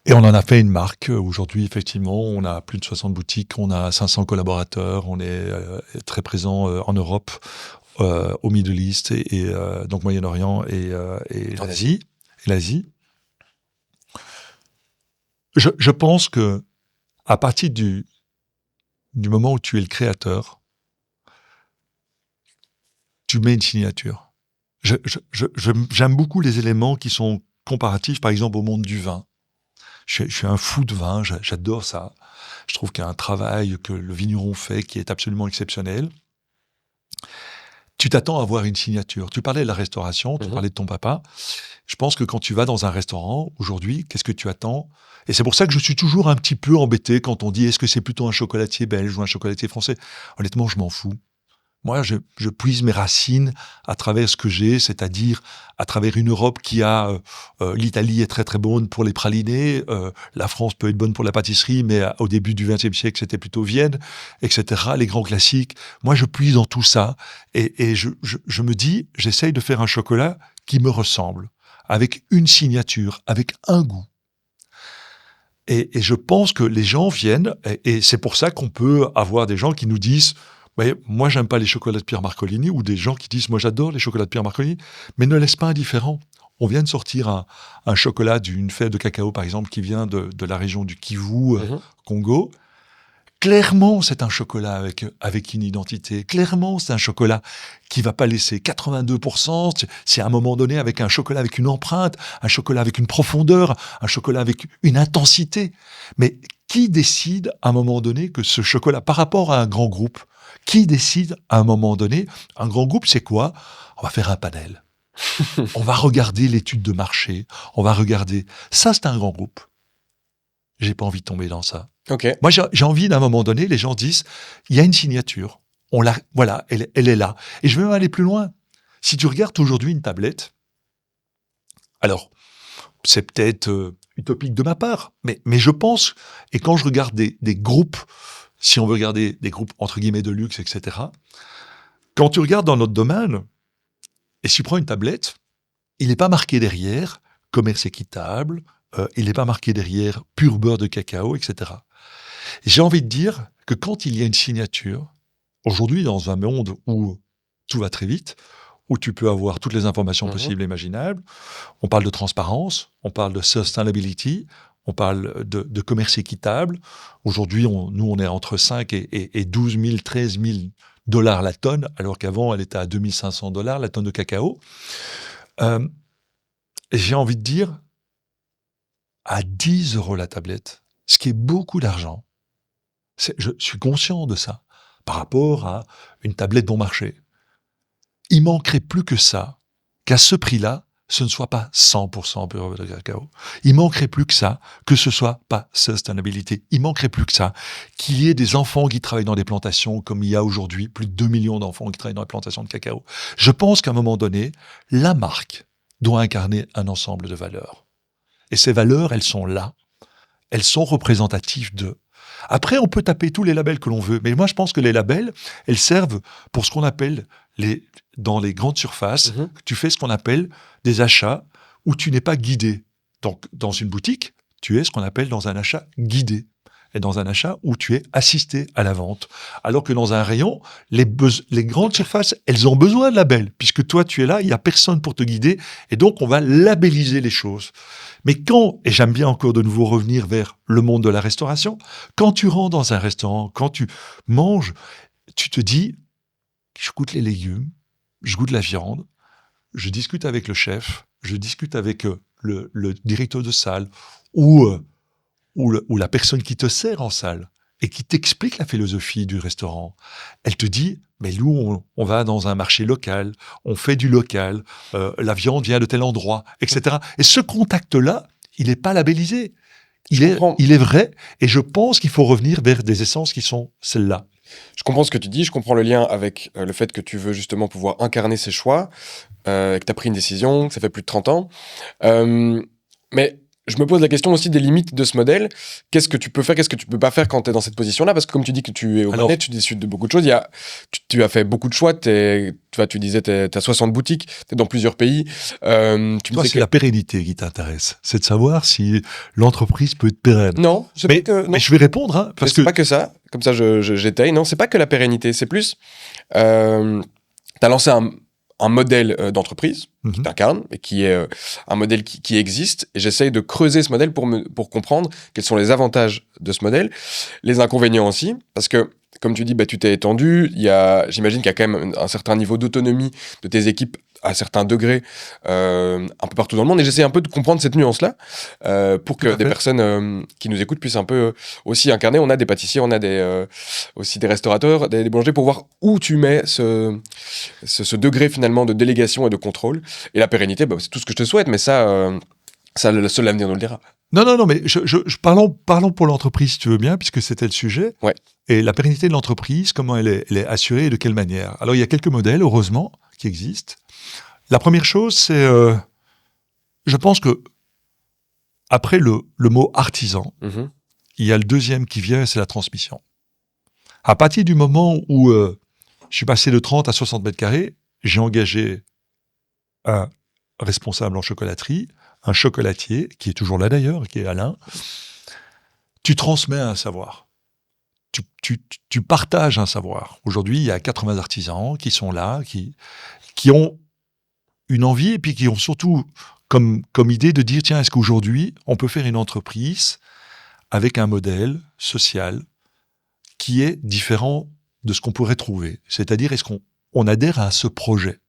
Et on en a fait une marque. Aujourd'hui, effectivement, on a plus de 60 boutiques, on a 500 collaborateurs, on est très présent en Europe, au Middle East, et donc Moyen-Orient et l'Asie. Je pense que à partir du moment où tu es le créateur, tu mets une signature. J'aime beaucoup les éléments qui sont comparatifs, par exemple, au monde du vin. Je suis un fou de vin, j'adore ça. Je trouve qu'il y a un travail que le vigneron fait qui est absolument exceptionnel. Tu t'attends à avoir une signature. Tu parlais de la restauration, tu parlais de ton papa. Je pense que quand tu vas dans un restaurant, aujourd'hui, qu'est-ce que tu attends? Et c'est pour ça que je suis toujours un petit peu embêté quand on dit est-ce que c'est plutôt un chocolatier belge ou un chocolatier français? Honnêtement, je m'en fous. Moi, je puise mes racines à travers ce que j'ai, c'est-à-dire à travers une Europe qui a... l'Italie est très très bonne pour les pralinés, la France peut être bonne pour la pâtisserie, mais au début du XXe siècle, c'était plutôt Vienne, etc., les grands classiques. Moi, je puise dans tout ça, et je me dis, j'essaye de faire un chocolat qui me ressemble, avec une signature, avec un goût. Et je pense que les gens viennent, et c'est pour ça qu'on peut avoir des gens qui nous disent... moi, j'aime pas les chocolats de Pierre Marcolini, ou des gens qui disent, moi, j'adore les chocolats de Pierre Marcolini, mais ne laisse pas indifférent. On vient de sortir un chocolat d'une fève de cacao, par exemple, qui vient de la région du Kivu, Congo. Clairement, c'est un chocolat avec une identité. Clairement, c'est un chocolat qui va pas laisser 82%. C'est à un moment donné avec un chocolat avec une empreinte, un chocolat avec une profondeur, un chocolat avec une intensité. Mais qui décide à un moment donné que ce chocolat, par rapport à un grand groupe, qui décide à un moment donné, un grand groupe, c'est quoi? On va faire un panel. On va regarder l'étude de marché. On va regarder. Ça, c'est un grand groupe. J'ai pas envie de tomber dans ça. Ok. Moi, j'ai envie, d'un moment donné, les gens disent, il y a une signature. Voilà, elle est là. Et je vais même aller plus loin. Si tu regardes aujourd'hui une tablette, alors, c'est peut-être utopique de ma part, mais je pense, et quand je regarde des groupes, si on veut regarder des groupes entre guillemets de luxe, etc., quand tu regardes dans notre domaine, et si tu prends une tablette, il n'est pas marqué derrière commerce équitable, il n'est pas marqué derrière pur beurre de cacao, etc. J'ai envie de dire que quand il y a une signature, aujourd'hui dans un monde où tout va très vite, où tu peux avoir toutes les informations possibles et imaginables, on parle de transparence, on parle de sustainability, on parle de commerce équitable. Aujourd'hui, nous, on est entre 5 et 12 000, 13 000 dollars la tonne, alors qu'avant, elle était à 2 500 dollars la tonne de cacao. Et j'ai envie de dire, à 10 euros la tablette, ce qui est beaucoup d'argent, je suis conscient de ça, par rapport à une tablette bon marché. Il manquerait plus que ça, qu'à ce prix-là, ce ne soit pas 100% beurre de cacao. Il manquerait plus que ça, que ce soit pas sustainability. Il manquerait plus que ça, qu'il y ait des enfants qui travaillent dans des plantations, comme il y a aujourd'hui plus de 2 millions d'enfants qui travaillent dans les plantations de cacao. Je pense qu'à un moment donné, la marque doit incarner un ensemble de valeurs. Et ces valeurs, elles sont là. Elles sont représentatives d'eux. Après, on peut taper tous les labels que l'on veut, mais moi, je pense que les labels, elles servent pour ce qu'on appelle, dans les grandes surfaces, tu fais ce qu'on appelle des achats où tu n'es pas guidé. Donc, dans une boutique, tu es ce qu'on appelle dans un achat guidé. Et dans un achat où tu es assisté à la vente. Alors que dans un rayon, les grandes surfaces, elles ont besoin de labels, puisque toi, tu es là, il n'y a personne pour te guider, et donc on va labelliser les choses. Mais et j'aime bien encore de nouveau revenir vers le monde de la restauration, quand tu rentres dans un restaurant, quand tu manges, tu te dis, je goûte les légumes, je goûte la viande, je discute avec le chef, je discute avec le directeur de salle, ou la personne qui te sert en salle et qui t'explique la philosophie du restaurant. Elle te dit, mais nous, on va dans un marché local, on fait du local, la viande vient de tel endroit, etc. Et ce contact-là, il n'est pas labellisé. Il est vrai, et je pense qu'il faut revenir vers des essences qui sont celles-là. Je comprends ce que tu dis, je comprends le lien avec le fait que tu veux justement pouvoir incarner ces choix, que tu as pris une décision, que ça fait plus de 30 ans. Mais je me pose la question aussi des limites de ce modèle. Qu'est-ce que tu peux faire, qu'est-ce que tu peux pas faire quand tu es dans cette position-là? Parce que comme tu dis que tu es au Manet, tu décides de beaucoup de choses. Tu as fait beaucoup de choix. Tu disais tu as 60 boutiques, tu es dans plusieurs pays. Toi, c'est la pérennité qui t'intéresse. C'est de savoir si l'entreprise peut être pérenne. Non, mais je vais répondre. Hein, parce que c'est pas que ça. Comme ça, j'étaye. Non, c'est pas que la pérennité. C'est plus... tu as lancé un modèle d'entreprise qui t'incarne et qui est un modèle qui existe, et j'essaye de creuser ce modèle pour comprendre quels sont les avantages de ce modèle, les inconvénients aussi, parce que comme tu dis, tu t'es étendu, j'imagine qu'il y a quand même un certain niveau d'autonomie de tes équipes à certains degrés un peu partout dans le monde, et j'essaie un peu de comprendre cette nuance-là pour que des personnes qui nous écoutent puissent un peu aussi incarner. On a des pâtissiers, on a aussi des restaurateurs, des boulangers, pour voir où tu mets ce degré finalement de délégation et de contrôle. Et la pérennité, c'est tout ce que je te souhaite, mais ça seul l'avenir nous le dira. Non, mais parlons pour l'entreprise, si tu veux bien, puisque c'était le sujet. Ouais. Et la pérennité de l'entreprise, comment elle est assurée et de quelle manière? Alors, il y a quelques modèles, heureusement, qui existent. La première chose, c'est, je pense que après le mot artisan, il y a le deuxième qui vient, c'est la transmission. À partir du moment où je suis passé de 30 à 60 mètres carrés, j'ai engagé un responsable en chocolaterie, un chocolatier, qui est toujours là d'ailleurs, qui est Alain. Tu transmets un savoir. Tu partages un savoir. Aujourd'hui, il y a 80 artisans qui sont là, qui ont une envie et puis qui ont surtout comme idée de dire, tiens, est-ce qu'aujourd'hui, on peut faire une entreprise avec un modèle social qui est différent de ce qu'on pourrait trouver. C'est-à-dire, est-ce qu'on adhère à ce projet?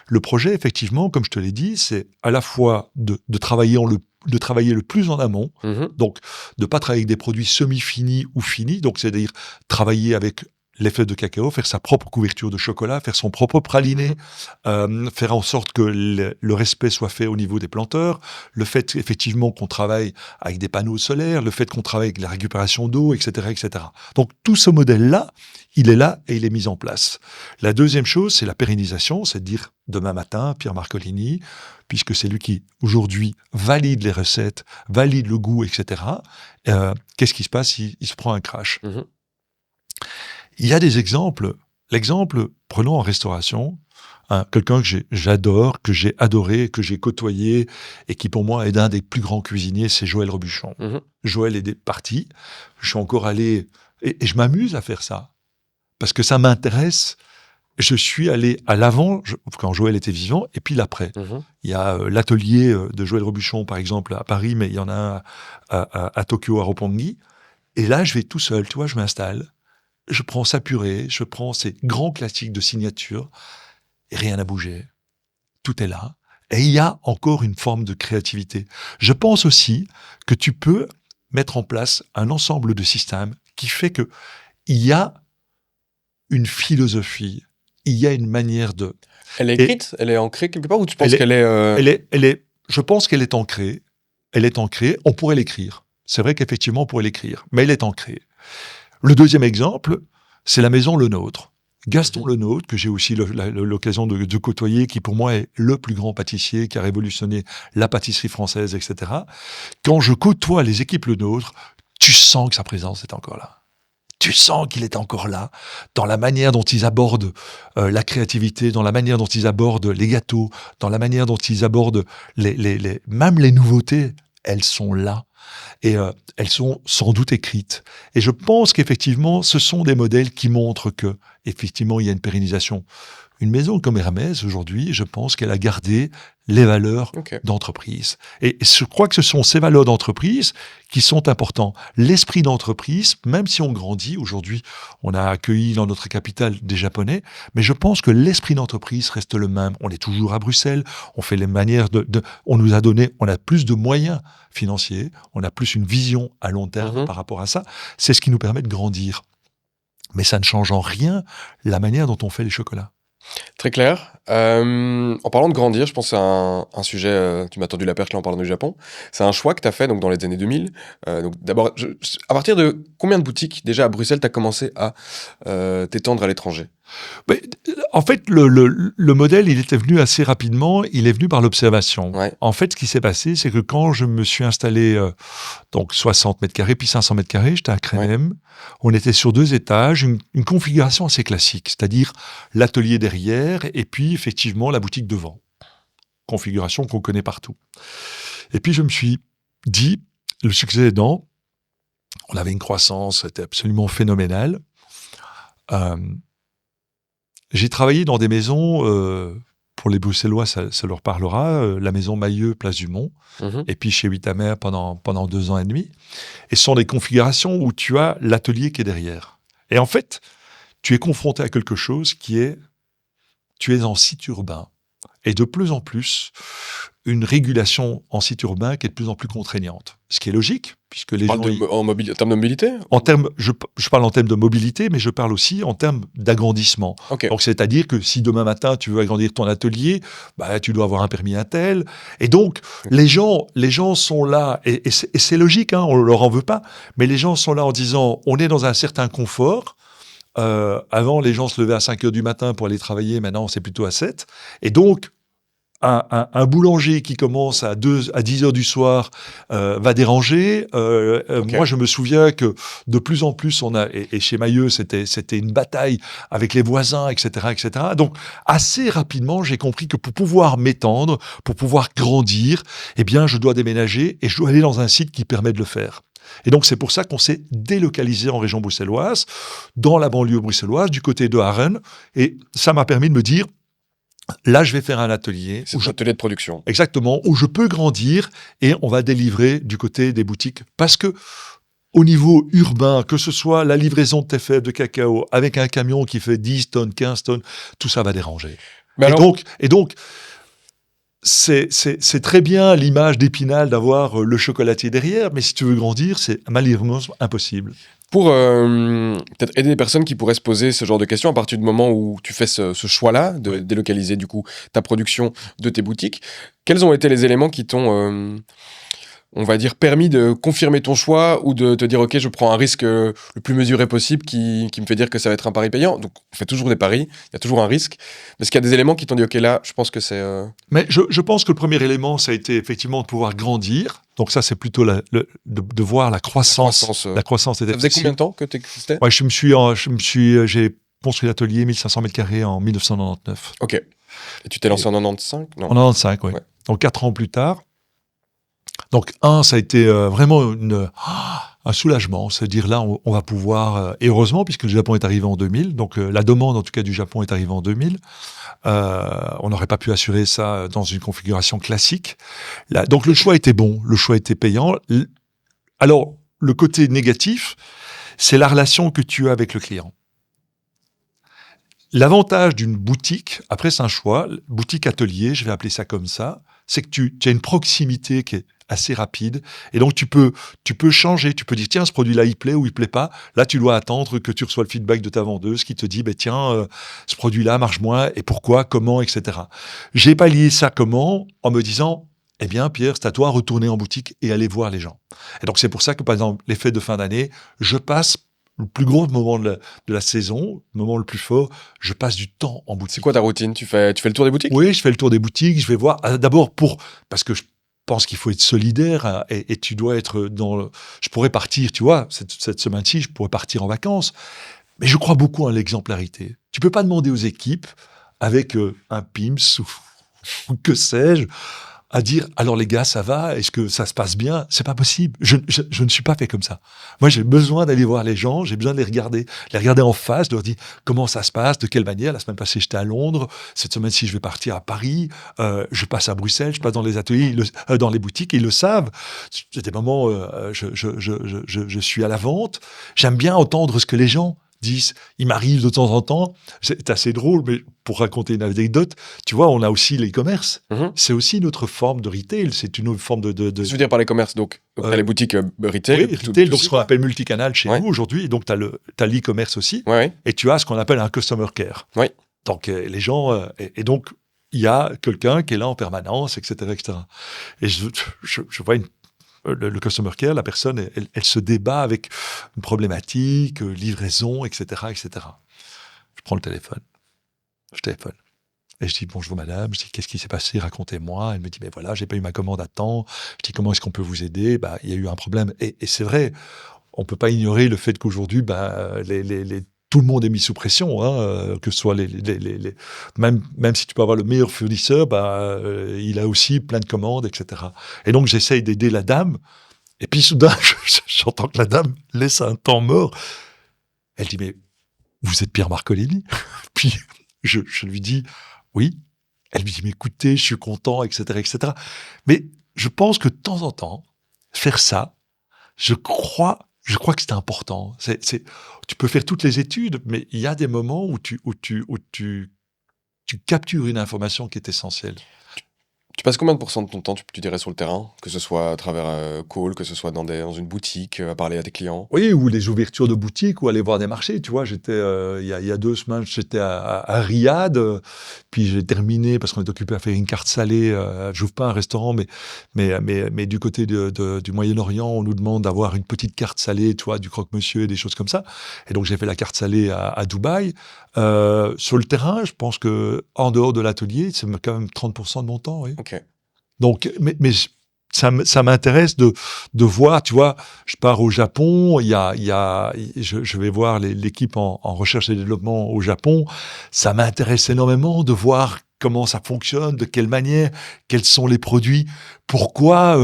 Le projet, effectivement, comme je te l'ai dit, c'est à la fois de travailler le plus en amont, donc de pas travailler avec des produits semi-finis ou finis, donc c'est-à-dire travailler avec les fèves de cacao, faire sa propre couverture de chocolat, faire son propre praliné, faire en sorte que le respect soit fait au niveau des planteurs, le fait effectivement qu'on travaille avec des panneaux solaires, le fait qu'on travaille avec la récupération d'eau, etc., etc. Donc tout ce modèle-là, il est là et il est mis en place. La deuxième chose, c'est la pérennisation, c'est de dire demain matin, Pierre Marcolini, puisque c'est lui qui aujourd'hui valide les recettes, valide le goût, etc. Qu'est-ce qui se passe s'il se prend un crash? Il y a des exemples. L'exemple, prenons en restauration, quelqu'un que j'adore, que j'ai adoré, que j'ai côtoyé, et qui pour moi est un des plus grands cuisiniers, c'est Joël Robuchon. Joël est parti, je suis encore allé, et je m'amuse à faire ça, parce que ça m'intéresse. Je suis allé à l'avant, quand Joël était vivant, et puis l'après. Il y a l'atelier de Joël Robuchon, par exemple, à Paris, mais il y en a un à Tokyo, à Roppongi, et là, je vais tout seul, tu vois, je m'installe. Je prends sa purée, je prends ces grands classiques de signature, et rien n'a bougé. Tout est là. Et il y a encore une forme de créativité. Je pense aussi que tu peux mettre en place un ensemble de systèmes qui fait que il y a une philosophie, il y a une manière de... Elle est écrite? Elle est ancrée quelque part? Ou tu penses qu'elle est... Je pense qu'elle est ancrée. Elle est ancrée. On pourrait l'écrire. C'est vrai qu'effectivement, on pourrait l'écrire. Mais elle est ancrée. Le deuxième exemple, c'est la maison Le Nôtre. Gaston Le Nôtre, que j'ai aussi l'occasion de côtoyer, qui pour moi est le plus grand pâtissier, qui a révolutionné la pâtisserie française, etc. Quand je côtoie les équipes Le Nôtre, tu sens que sa présence est encore là. Tu sens qu'il est encore là, dans la manière dont ils abordent la créativité, dans la manière dont ils abordent les gâteaux, dans la manière dont ils abordent même les nouveautés, elles sont là. Et elles sont sans doute écrites. Et je pense qu'effectivement, ce sont des modèles qui montrent que, effectivement, il y a une pérennisation. Une maison comme Hermès, aujourd'hui, je pense qu'elle a gardé les valeurs d'entreprise. Et je crois que ce sont ces valeurs d'entreprise qui sont importantes. L'esprit d'entreprise, même si on grandit, aujourd'hui, on a accueilli dans notre capitale des Japonais, mais je pense que l'esprit d'entreprise reste le même. On est toujours à Bruxelles, on fait les manières on nous a donné, on a plus de moyens financiers, on a plus une vision à long terme par rapport à ça. C'est ce qui nous permet de grandir. Mais ça ne change en rien la manière dont on fait les chocolats. Très clair. En parlant de grandir, je pense que c'est un sujet, tu m'as tendu la perche là en parlant du Japon. C'est un choix que tu as fait donc, dans les années 2000. Donc, d'abord, à partir de combien de boutiques déjà à Bruxelles tu as commencé à t'étendre à l'étranger? Mais, en fait, le modèle, il était venu assez rapidement. Il est venu par l'observation. En fait, ce qui s'est passé, c'est que quand je me suis installé, donc 60 mètres carrés, puis 500 mètres carrés, j'étais à Crénem. On était sur 2 étages, une configuration assez classique, c'est-à-dire l'atelier derrière et puis effectivement la boutique devant. Configuration qu'on connaît partout. Et puis je me suis dit, le succès aidant, on avait une croissance, c'était absolument phénoménale. J'ai travaillé dans des maisons, pour les Bruxellois, ça leur parlera, la maison Mailleux, Place du Mont, et puis chez Huitamer pendant 2 ans et demi. Et ce sont des configurations où tu as l'atelier qui est derrière. Et en fait, tu es confronté à quelque chose tu es en site urbain. Et de plus en plus, une régulation en site urbain qui est de plus en plus contraignante. Ce qui est logique, puisque les gens... En termes de mobilité? Je parle en termes de mobilité, mais je parle aussi en termes d'agrandissement. Donc, c'est-à-dire que si demain matin, tu veux agrandir ton atelier, tu dois avoir un permis Intel. Et donc, les gens sont là, et c'est logique, on ne leur en veut pas, mais les gens sont là en disant, on est dans un certain confort. Avant, les gens se levaient à 5 heures du matin pour aller travailler. Maintenant, c'est plutôt à 7. Et donc, un boulanger qui commence à 10 heures du soir va déranger. Moi, je me souviens que de plus en plus, et chez Mailleux, c'était une bataille avec les voisins, etc., etc. Donc, assez rapidement, j'ai compris que pour pouvoir m'étendre, pour pouvoir grandir, eh bien, je dois déménager et je dois aller dans un site qui permet de le faire. Et donc, c'est pour ça qu'on s'est délocalisé en région bruxelloise, dans la banlieue bruxelloise, du côté de Haren. Et ça m'a permis de me dire, Là, je vais faire un atelier. C'est un atelier de production. Exactement, où je peux grandir et on va délivrer du côté des boutiques. Parce que au niveau urbain, que ce soit la livraison de tes fèves de cacao avec un camion qui fait 10 tonnes, 15 tonnes, tout ça va déranger. Mais Et donc, c'est très bien l'image d'Épinal d'avoir le chocolatier derrière, mais si tu veux grandir, c'est malheureusement impossible. Pour peut-être aider les personnes qui pourraient se poser ce genre de questions à partir du moment où tu fais ce choix-là de délocaliser du coup ta production de tes boutiques, quels ont été les éléments qui t'ont, on va dire, permis de confirmer ton choix ou de te dire ok, je prends un risque le plus mesuré possible qui me fait dire que ça va être un pari payant. Donc on fait toujours des paris, il y a toujours un risque. Est-ce qu'il y a des éléments qui t'ont dit ok, là, je pense que c'est... Mais je pense que le premier élément, ça a été effectivement de pouvoir grandir. Donc ça, c'est plutôt de voir la croissance. La croissance était ça faisait possible. combien de temps que tu existais? Ouais, j'ai construit l'atelier 1500 mètres carrés en 1999. Ok. Et tu t'es lancé en 95? Non. En 95, oui. Ouais. Donc 4 ans plus tard. Donc ça a été vraiment un soulagement, c'est à dire là, on va pouvoir, et heureusement, puisque le Japon est arrivé en 2000, donc la demande en tout cas du Japon est arrivée en 2000, on n'aurait pas pu assurer ça dans une configuration classique. Là, donc le choix était bon, le choix était payant. Alors, le côté négatif, c'est la relation que tu as avec le client. L'avantage d'une boutique, après c'est un choix, boutique atelier, je vais appeler ça comme ça, c'est que tu as une proximité qui est assez rapide, et donc tu peux changer, tu peux dire tiens, ce produit-là il plaît ou il plaît pas. Là tu dois attendre que tu reçois le feedback de ta vendeuse qui te dit tiens, ce produit-là marche moins, et pourquoi, comment, etc. J'ai pallié ça comment? En me disant eh bien Pierre, c'est à toi de retourner en boutique et aller voir les gens. Et donc c'est pour ça que par exemple les fêtes de fin d'année, je passe le plus gros moment de la saison, le moment le plus fort, je passe du temps en boutique. C'est quoi ta routine? Tu fais le tour des boutiques? Oui, je fais le tour des boutiques, je vais voir. D'abord parce que je pense qu'il faut être solidaire hein, et tu dois être je pourrais partir, tu vois, cette semaine-ci, je pourrais partir en vacances. Mais je crois beaucoup à l'exemplarité. Tu peux pas demander aux équipes avec un PIMS ou que sais-je, à dire alors les gars ça va, est-ce que ça se passe bien? C'est pas possible. Je ne suis pas fait comme ça. Moi j'ai besoin d'aller voir les gens, j'ai besoin de les regarder en face, de leur dire comment ça se passe, de quelle manière. La semaine passée j'étais à Londres, cette semaine-ci je vais partir à Paris, je passe à Bruxelles, je passe dans les ateliers, dans les boutiques, et ils le savent. C'est des moments je suis à la vente. J'aime bien entendre ce que les gens disent. Il m'arrive de temps en temps, c'est assez drôle, mais pour raconter une anecdote, tu vois, on a aussi l'e-commerce. C'est aussi une autre forme de retail, c'est une autre forme de... Je veux dire par l'e-commerce, donc les boutiques retail. Oui, retail, donc ce qu'on appelle multicanal chez nous aujourd'hui, et donc tu as l'e-commerce aussi, et tu as ce qu'on appelle un customer care. Donc les gens... et donc, il y a quelqu'un qui est là en permanence, etc. etc. Et je vois le customer care, la personne, elle se débat avec une problématique, livraison, etc., etc. Je prends le téléphone. Je téléphone. Et je dis, bonjour madame, je dis, qu'est-ce qui s'est passé, racontez-moi. Elle me dit, mais voilà, j'ai pas eu ma commande à temps. Je dis, comment est-ce qu'on peut vous aider? Il y a eu un problème. Et c'est vrai, on peut pas ignorer le fait qu'aujourd'hui, tout le monde est mis sous pression, hein, que ce soit même si tu peux avoir le meilleur fournisseur, il a aussi plein de commandes, etc. Et donc j'essaye d'aider la dame, et puis soudain j'entends que la dame laisse un temps mort. Elle dit mais vous êtes Pierre Marcolini? Puis je lui dis oui. Elle lui dit mais écoutez, je suis content, etc., etc. Mais je pense que de temps en temps faire ça, je crois que c'est important. Tu peux faire toutes les études, mais il y a des moments où tu captures une information qui est essentielle. Tu passes combien de pourcents de ton temps, tu dirais, sur le terrain? Que ce soit à travers call, que ce soit dans une boutique, à parler à tes clients? Oui, ou les ouvertures de boutiques, ou aller voir des marchés. Tu vois, j'étais, il y a 2 semaines, j'étais à Riyad, puis j'ai terminé, parce qu'on est occupé à faire une carte salée. J'ouvre pas un restaurant, mais du côté du Moyen-Orient, on nous demande d'avoir une petite carte salée, tu vois, du croque-monsieur et des choses comme ça. Et donc, j'ai fait la carte salée à Dubaï. Sur le terrain, je pense que en dehors de l'atelier, c'est quand même 30% de mon temps, oui. Okay. Donc, mais ça m'intéresse de voir, tu vois, je pars au Japon, je vais voir l'équipe en recherche et développement au Japon. Ça m'intéresse énormément de voir comment ça fonctionne, de quelle manière, quels sont les produits, pourquoi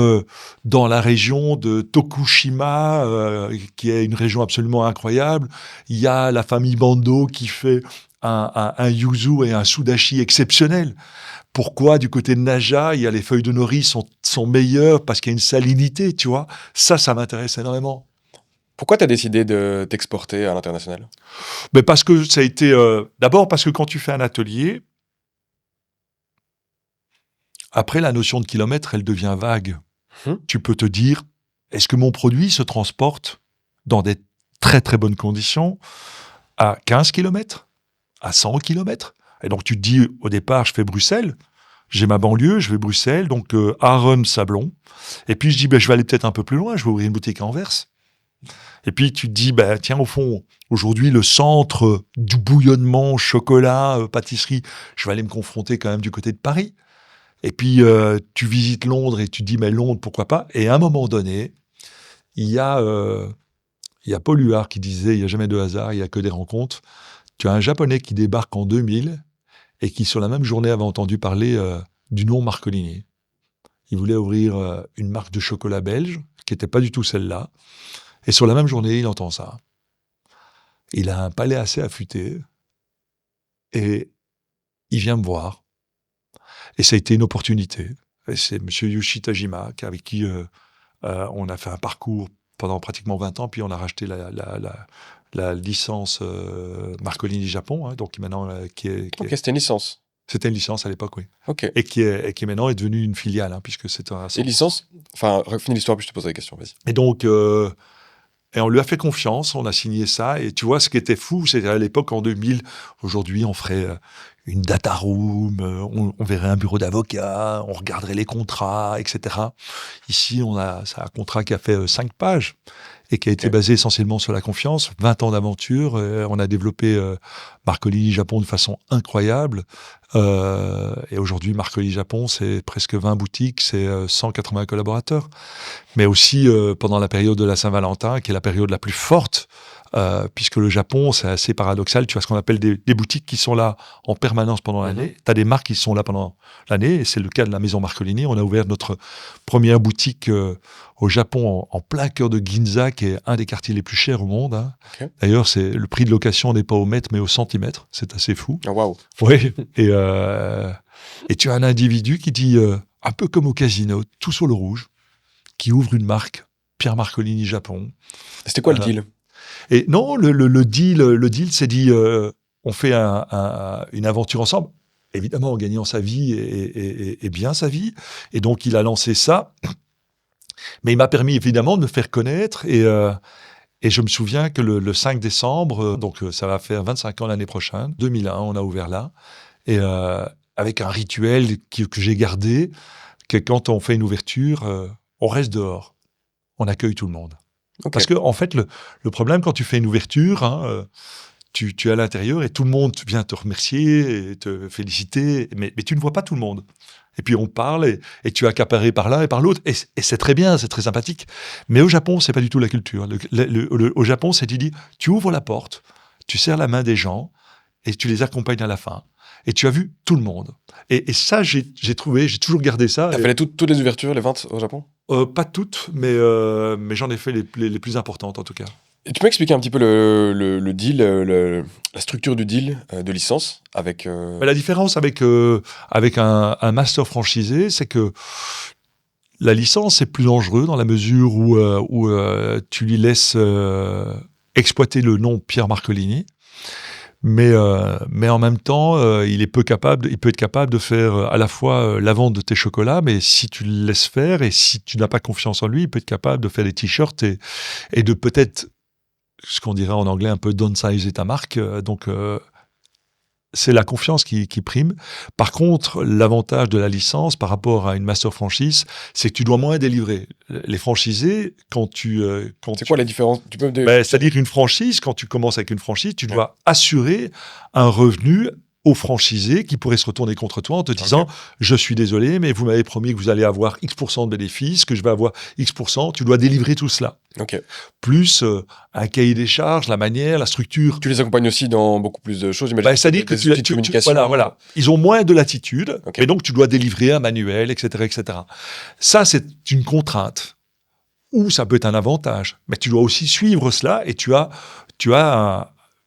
dans la région de Tokushima, qui est une région absolument incroyable, il y a la famille Bando qui fait un yuzu et un sudashi exceptionnels. Pourquoi, du côté de Naja, il y a les feuilles de nori sont meilleures parce qu'il y a une salinité, tu vois. Ça m'intéresse énormément. Pourquoi tu as décidé de t'exporter à l'international? Mais parce que ça a été... d'abord parce que quand tu fais un atelier, après la notion de kilomètre, elle devient vague. Tu peux te dire, est-ce que mon produit se transporte dans des très très bonnes conditions à 15 km, à 100 km? Et donc tu te dis, au départ, je fais Bruxelles, j'ai ma banlieue, je vais Bruxelles, donc Aaron, Sablon. Et puis je dis, je vais aller peut-être un peu plus loin, je vais ouvrir une boutique à Anvers. Et puis tu te dis, tiens, au fond, aujourd'hui, le centre du bouillonnement, chocolat, pâtisserie, je vais aller me confronter quand même du côté de Paris. Et puis tu visites Londres et tu te dis, mais Londres, pourquoi pas? Et à un moment donné, il y a Paul Huard qui disait, il n'y a jamais de hasard, il n'y a que des rencontres. Tu as un Japonais qui débarque en 2000 et qui, sur la même journée, avait entendu parler du nom Marcolini. Il voulait ouvrir une marque de chocolat belge, qui n'était pas du tout celle-là. Et sur la même journée, il entend ça. Il a un palais assez affûté. Et il vient me voir. Et ça a été une opportunité. Et c'est M. Yushi Tajima, avec qui on a fait un parcours pendant pratiquement 20 ans, puis on a racheté la licence Marcolini Japon, hein, donc maintenant Ok, c'était une licence. C'était une licence à l'époque, oui. Ok. Et qui maintenant est devenue une filiale, hein, puisque c'est un... Et licence, enfin, finis l'histoire, puis je te poserai la question, vas-y. Et donc, et on lui a fait confiance, on a signé ça, et tu vois, ce qui était fou, c'était à l'époque, en 2000, aujourd'hui, on ferait une data room, on verrait un bureau d'avocat, on regarderait les contrats, etc. Ici, c'est un contrat qui a fait 5 pages, et qui a été basé essentiellement sur la confiance, 20 ans d'aventure, on a développé Marcolini Japon de façon incroyable, et aujourd'hui, Marcolini Japon, c'est presque 20 boutiques, c'est 180 collaborateurs. Mais aussi pendant la période de la Saint-Valentin, qui est la période la plus forte, puisque le Japon, c'est assez paradoxal, tu as ce qu'on appelle des boutiques qui sont là en permanence pendant l'année, tu as des marques qui sont là pendant l'année, et c'est le cas de la maison Marcolini. On a ouvert notre première boutique au Japon, en plein cœur de Ginza, qui est un des quartiers les plus chers au monde. Hein. Okay. D'ailleurs, le prix de location n'est pas au mètre, mais au centimètre. C'est assez fou. Oh, wow. Oui. Et tu as un individu qui dit, un peu comme au casino, tout sur le rouge, qui ouvre une marque, Pierre Marcolini Japon. C'était quoi le deal? Et non, le deal, c'est dit, on fait une aventure ensemble, évidemment en gagnant sa vie et bien sa vie. Et donc, il a lancé ça. Mais il m'a permis, évidemment, de me faire connaître. Et je me souviens que le 5 décembre, donc ça va faire 25 ans l'année prochaine, 2001, on a ouvert là. Et avec un rituel que j'ai gardé, que quand on fait une ouverture, on reste dehors. On accueille tout le monde. Okay. Parce que, en fait, le problème, quand tu fais une ouverture, hein, tu es à l'intérieur et tout le monde vient te remercier et te féliciter, mais tu ne vois pas tout le monde. Et puis on parle et tu es accaparé par l'un et par l'autre, et c'est très bien, c'est très sympathique. Mais au Japon, c'est pas du tout la culture. Au Japon, c'est tu ouvres la porte, tu serres la main des gens et tu les accompagnes à la fin. Et tu as vu tout le monde. Et ça, j'ai toujours gardé ça. Tu as fait toutes les ouvertures, les ventes au Japon? Pas toutes, mais j'en ai fait les plus importantes en tout cas. Et tu peux expliquer un petit peu le deal, la structure du deal de licence avec... La différence avec un master franchisé, c'est que la licence, c'est plus dangereux dans la mesure où tu lui laisses exploiter le nom Pierre Marcolini. Mais en même temps, il peut être capable de faire à la fois la vente de tes chocolats, mais si tu le laisses faire et si tu n'as pas confiance en lui, il peut être capable de faire des t-shirts et de peut-être, ce qu'on dirait en anglais, un peu downsizer ta marque. Donc, c'est la confiance qui prime. Par contre, l'avantage de la licence par rapport à une master franchise, c'est que tu dois moins délivrer. Les franchisés, c'est quoi la différence? C'est-à-dire une franchise, quand tu commences avec une franchise, tu dois assurer un revenu aux franchisés qui pourraient se retourner contre toi en te disant « Je suis désolé, mais vous m'avez promis que vous allez avoir X% de bénéfices, que je vais avoir X%. » Tu dois délivrer tout cela. Okay. Plus un cahier des charges, la manière, la structure. Tu les accompagnes aussi dans beaucoup plus de choses, c'est-à-dire que voilà. Ils ont moins de latitude, mais donc tu dois délivrer un manuel, etc., etc. Ça, c'est une contrainte. Ou ça peut être un avantage. Mais tu dois aussi suivre cela et tu as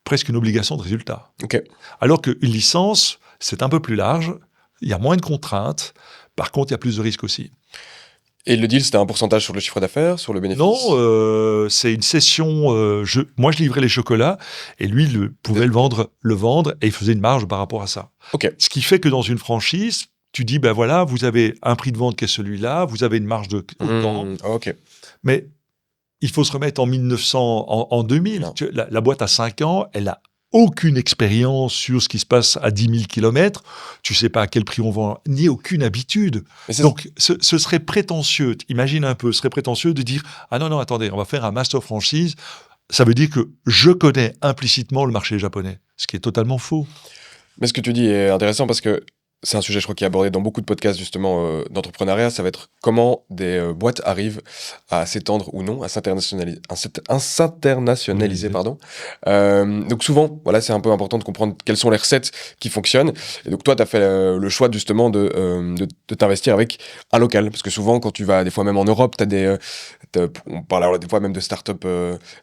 presque une obligation de résultat. Ok. Alors qu'une licence, c'est un peu plus large, il y a moins de contraintes, par contre, il y a plus de risques aussi. Et le deal, c'était un pourcentage sur le chiffre d'affaires, sur le bénéfice? Non, c'est une session. Moi, je livrais les chocolats et lui pouvait le vendre et il faisait une marge par rapport à ça. Ok. Ce qui fait que dans une franchise, tu dis ben voilà, vous avez un prix de vente qui est celui-là, vous avez une marge de autant, Ok. mais il faut se remettre en 1900, en 2000. Non. La boîte a 5 ans, elle a aucune expérience sur ce qui se passe à 10 000 kilomètres. Tu sais pas à quel prix on vend, ni aucune habitude. Donc, ce serait prétentieux. Imagine un peu, ce serait prétentieux de dire « Ah non, attendez, on va faire un master franchise. » Ça veut dire que je connais implicitement le marché japonais, ce qui est totalement faux. Mais ce que tu dis est intéressant parce que c'est un sujet, je crois, qui est abordé dans beaucoup de podcasts, justement, d'entrepreneuriat. Ça va être comment des boîtes arrivent à s'étendre ou non, à s'internationaliser, Oui. pardon. Donc souvent, voilà, c'est un peu important de comprendre quelles sont les recettes qui fonctionnent. Et donc toi, tu as fait le choix, justement, de t'investir avec un local. Parce que souvent, quand tu vas, des fois même en Europe, on parle alors des fois même de start-up